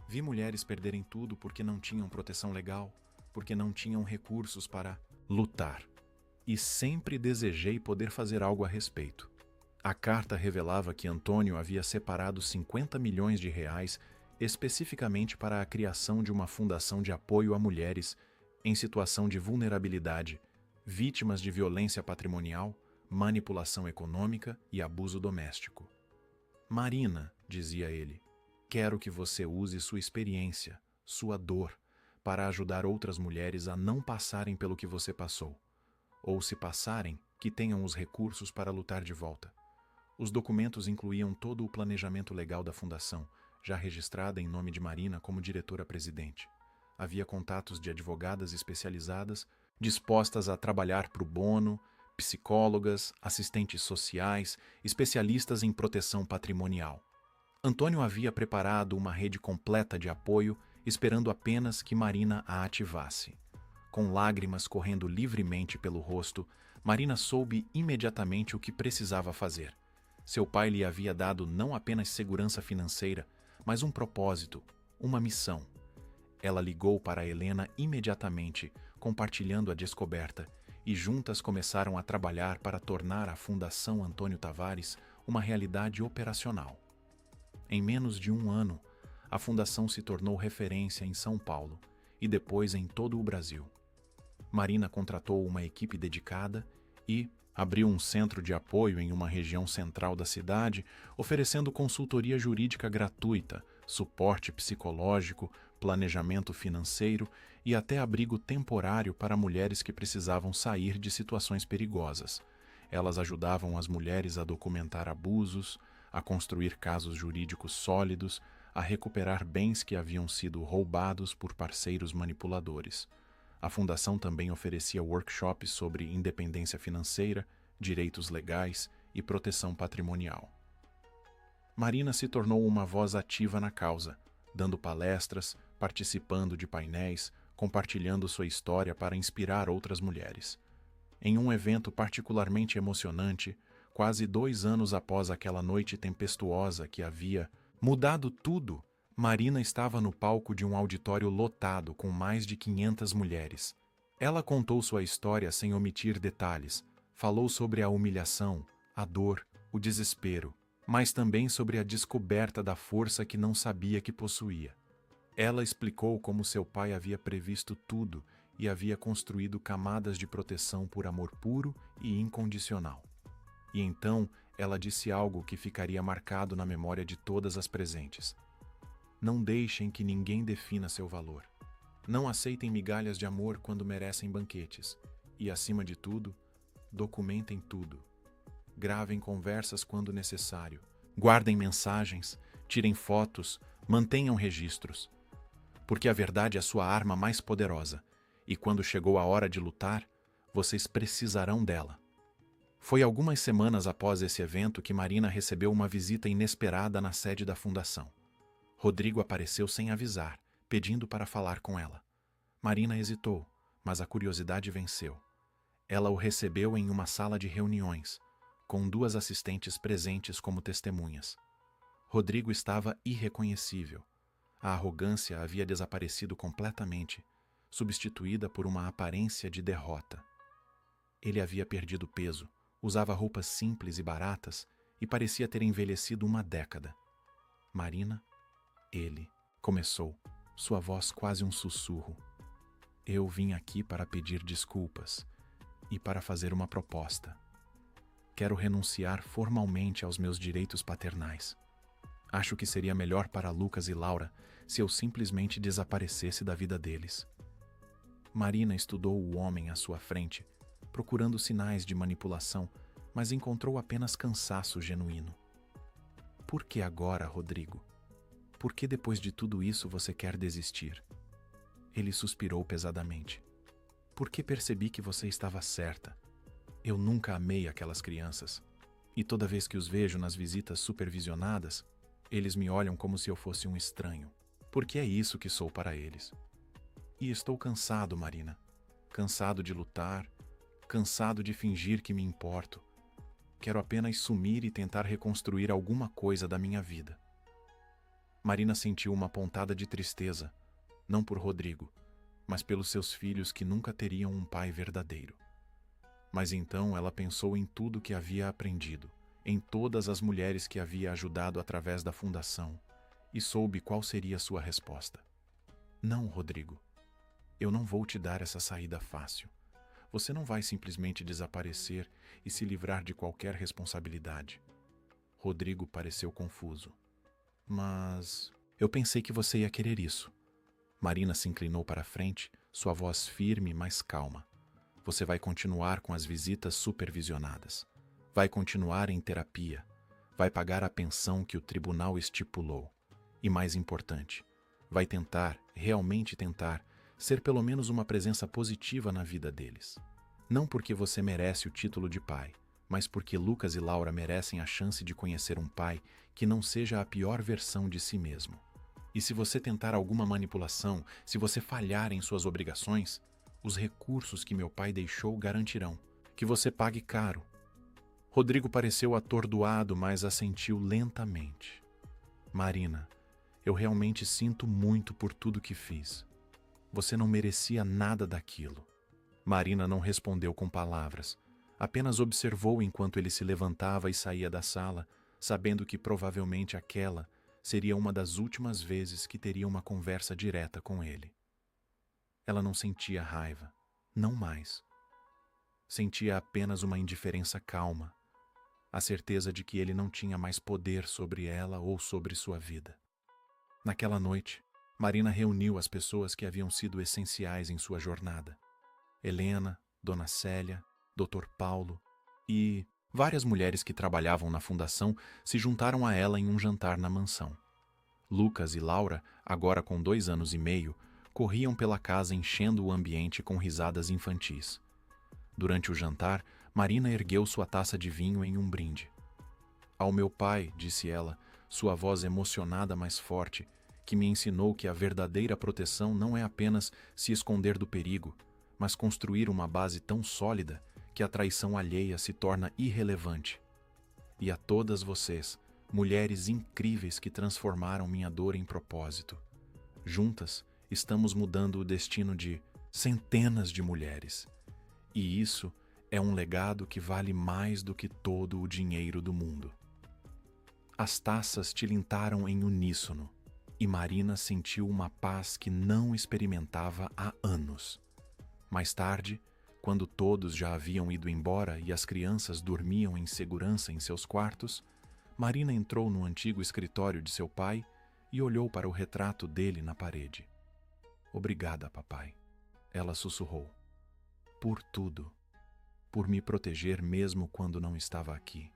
Vi mulheres perderem tudo porque não tinham proteção legal, porque não tinham recursos para lutar. E sempre desejei poder fazer algo a respeito. A carta revelava que Antônio havia separado 50 milhões de reais especificamente para a criação de uma fundação de apoio a mulheres em situação de vulnerabilidade, vítimas de violência patrimonial, manipulação econômica e abuso doméstico. Marina, dizia ele, quero que você use sua experiência, sua dor, para ajudar outras mulheres a não passarem pelo que você passou. Ou se passarem, que tenham os recursos para lutar de volta. Os documentos incluíam todo o planejamento legal da fundação, já registrada em nome de Marina como diretora-presidente. Havia contatos de advogadas especializadas, dispostas a trabalhar pro bono, psicólogas, assistentes sociais, especialistas em proteção patrimonial. Antônio havia preparado uma rede completa de apoio, esperando apenas que Marina a ativasse. Com lágrimas correndo livremente pelo rosto, Marina soube imediatamente o que precisava fazer. Seu pai lhe havia dado não apenas segurança financeira, mas um propósito, uma missão. Ela ligou para Helena imediatamente, compartilhando a descoberta, e juntas começaram a trabalhar para tornar a Fundação Antônio Tavares uma realidade operacional. Em menos de um ano, a fundação se tornou referência em São Paulo e depois em todo o Brasil. Marina contratou uma equipe dedicada e abriu um centro de apoio em uma região central da cidade, oferecendo consultoria jurídica gratuita, suporte psicológico, planejamento financeiro e até abrigo temporário para mulheres que precisavam sair de situações perigosas. Elas ajudavam as mulheres a documentar abusos, a construir casos jurídicos sólidos, a recuperar bens que haviam sido roubados por parceiros manipuladores. A fundação também oferecia workshops sobre independência financeira, direitos legais e proteção patrimonial. Marina se tornou uma voz ativa na causa, dando palestras, participando de painéis, compartilhando sua história para inspirar outras mulheres. Em um evento particularmente emocionante, quase 2 anos após aquela noite tempestuosa que havia mudado tudo, Marina estava no palco de um auditório lotado com mais de 500 mulheres. Ela contou sua história sem omitir detalhes, falou sobre a humilhação, a dor, o desespero, mas também sobre a descoberta da força que não sabia que possuía. Ela explicou como seu pai havia previsto tudo e havia construído camadas de proteção por amor puro e incondicional. E então ela disse algo que ficaria marcado na memória de todas as presentes. Não deixem que ninguém defina seu valor. Não aceitem migalhas de amor quando merecem banquetes. E, acima de tudo, documentem tudo. Gravem conversas quando necessário. Guardem mensagens, tirem fotos, mantenham registros. Porque a verdade é a sua arma mais poderosa. E quando chegou a hora de lutar, vocês precisarão dela. Foi algumas semanas após esse evento que Marina recebeu uma visita inesperada na sede da fundação. Rodrigo apareceu sem avisar, pedindo para falar com ela. Marina hesitou, mas a curiosidade venceu. Ela o recebeu em uma sala de reuniões, com 2 assistentes presentes como testemunhas. Rodrigo estava irreconhecível. A arrogância havia desaparecido completamente, substituída por uma aparência de derrota. Ele havia perdido peso, usava roupas simples e baratas e parecia ter envelhecido uma década. Marina, ele, começou, sua voz quase um sussurro. Eu vim aqui para pedir desculpas e para fazer uma proposta. Quero renunciar formalmente aos meus direitos paternais. Acho que seria melhor para Lucas e Laura se eu simplesmente desaparecesse da vida deles. Marina estudou o homem à sua frente, procurando sinais de manipulação, mas encontrou apenas cansaço genuíno. Por que agora, Rodrigo? Por que depois de tudo isso você quer desistir? Ele suspirou pesadamente. Porque percebi que você estava certa. Eu nunca amei aquelas crianças. E toda vez que os vejo nas visitas supervisionadas, eles me olham como se eu fosse um estranho. Porque é isso que sou para eles. E estou cansado, Marina. Cansado de lutar, cansado de fingir que me importo. Quero apenas sumir e tentar reconstruir alguma coisa da minha vida. Marina sentiu uma pontada de tristeza, não por Rodrigo, mas pelos seus filhos que nunca teriam um pai verdadeiro. Mas então ela pensou em tudo que havia aprendido, em todas as mulheres que havia ajudado através da fundação, e soube qual seria sua resposta. Não, Rodrigo. Eu não vou te dar essa saída fácil. Você não vai simplesmente desaparecer e se livrar de qualquer responsabilidade. Rodrigo pareceu confuso. Mas eu pensei que você ia querer isso. Marina se inclinou para a frente, sua voz firme, mas calma. Você vai continuar com as visitas supervisionadas. Vai continuar em terapia. Vai pagar a pensão que o tribunal estipulou. E mais importante, vai tentar, realmente tentar, ser pelo menos uma presença positiva na vida deles. Não porque você merece o título de pai, mas porque Lucas e Laura merecem a chance de conhecer um pai que não seja a pior versão de si mesmo. E se você tentar alguma manipulação, se você falhar em suas obrigações, os recursos que meu pai deixou garantirão que você pague caro. Rodrigo pareceu atordoado, mas assentiu lentamente. Marina, eu realmente sinto muito por tudo que fiz. Você não merecia nada daquilo. Marina não respondeu com palavras. Apenas observou enquanto ele se levantava e saía da sala, sabendo que provavelmente aquela seria uma das últimas vezes que teria uma conversa direta com ele. Ela não sentia raiva, não mais. Sentia apenas uma indiferença calma, a certeza de que ele não tinha mais poder sobre ela ou sobre sua vida. Naquela noite, Marina reuniu as pessoas que haviam sido essenciais em sua jornada. Helena, Dona Célia, Dr. Paulo e várias mulheres que trabalhavam na fundação se juntaram a ela em um jantar na mansão. Lucas e Laura, agora com 2 anos e meio, corriam pela casa enchendo o ambiente com risadas infantis. Durante o jantar, Marina ergueu sua taça de vinho em um brinde. Ao meu pai, disse ela, sua voz emocionada mais forte, que me ensinou que a verdadeira proteção não é apenas se esconder do perigo, mas construir uma base tão sólida que a traição alheia se torna irrelevante. E a todas vocês, mulheres incríveis que transformaram minha dor em propósito. Juntas, estamos mudando o destino de centenas de mulheres. E isso é um legado que vale mais do que todo o dinheiro do mundo. As taças tilintaram em uníssono, e Marina sentiu uma paz que não experimentava há anos. Mais tarde, quando todos já haviam ido embora e as crianças dormiam em segurança em seus quartos, Marina entrou no antigo escritório de seu pai e olhou para o retrato dele na parede. Obrigada, papai, ela sussurrou. Por tudo. Por me proteger mesmo quando não estava aqui.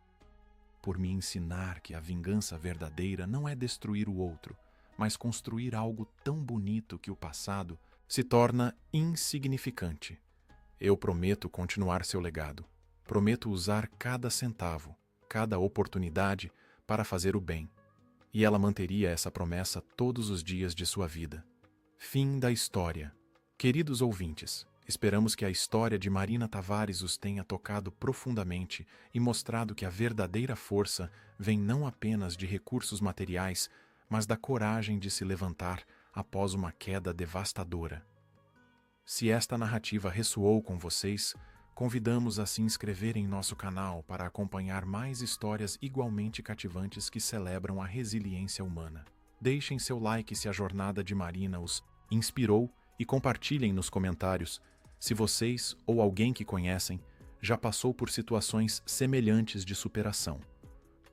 Por me ensinar que a vingança verdadeira não é destruir o outro, mas construir algo tão bonito que o passado se torna insignificante. Eu prometo continuar seu legado. Prometo usar cada centavo, cada oportunidade para fazer o bem. E ela manteria essa promessa todos os dias de sua vida. Fim da história. Queridos ouvintes, esperamos que a história de Marina Tavares os tenha tocado profundamente e mostrado que a verdadeira força vem não apenas de recursos materiais, mas da coragem de se levantar após uma queda devastadora. Se esta narrativa ressoou com vocês, convidamos a se inscrever em nosso canal para acompanhar mais histórias igualmente cativantes que celebram a resiliência humana. Deixem seu like se a jornada de Marina os inspirou e compartilhem nos comentários se vocês ou alguém que conhecem já passou por situações semelhantes de superação.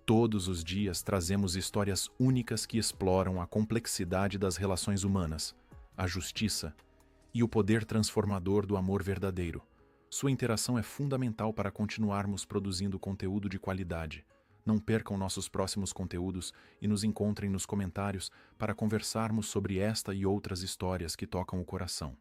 Todos os dias trazemos histórias únicas que exploram a complexidade das relações humanas, a justiça e o poder transformador do amor verdadeiro. Sua interação é fundamental para continuarmos produzindo conteúdo de qualidade. Não percam nossos próximos conteúdos e nos encontrem nos comentários para conversarmos sobre esta e outras histórias que tocam o coração.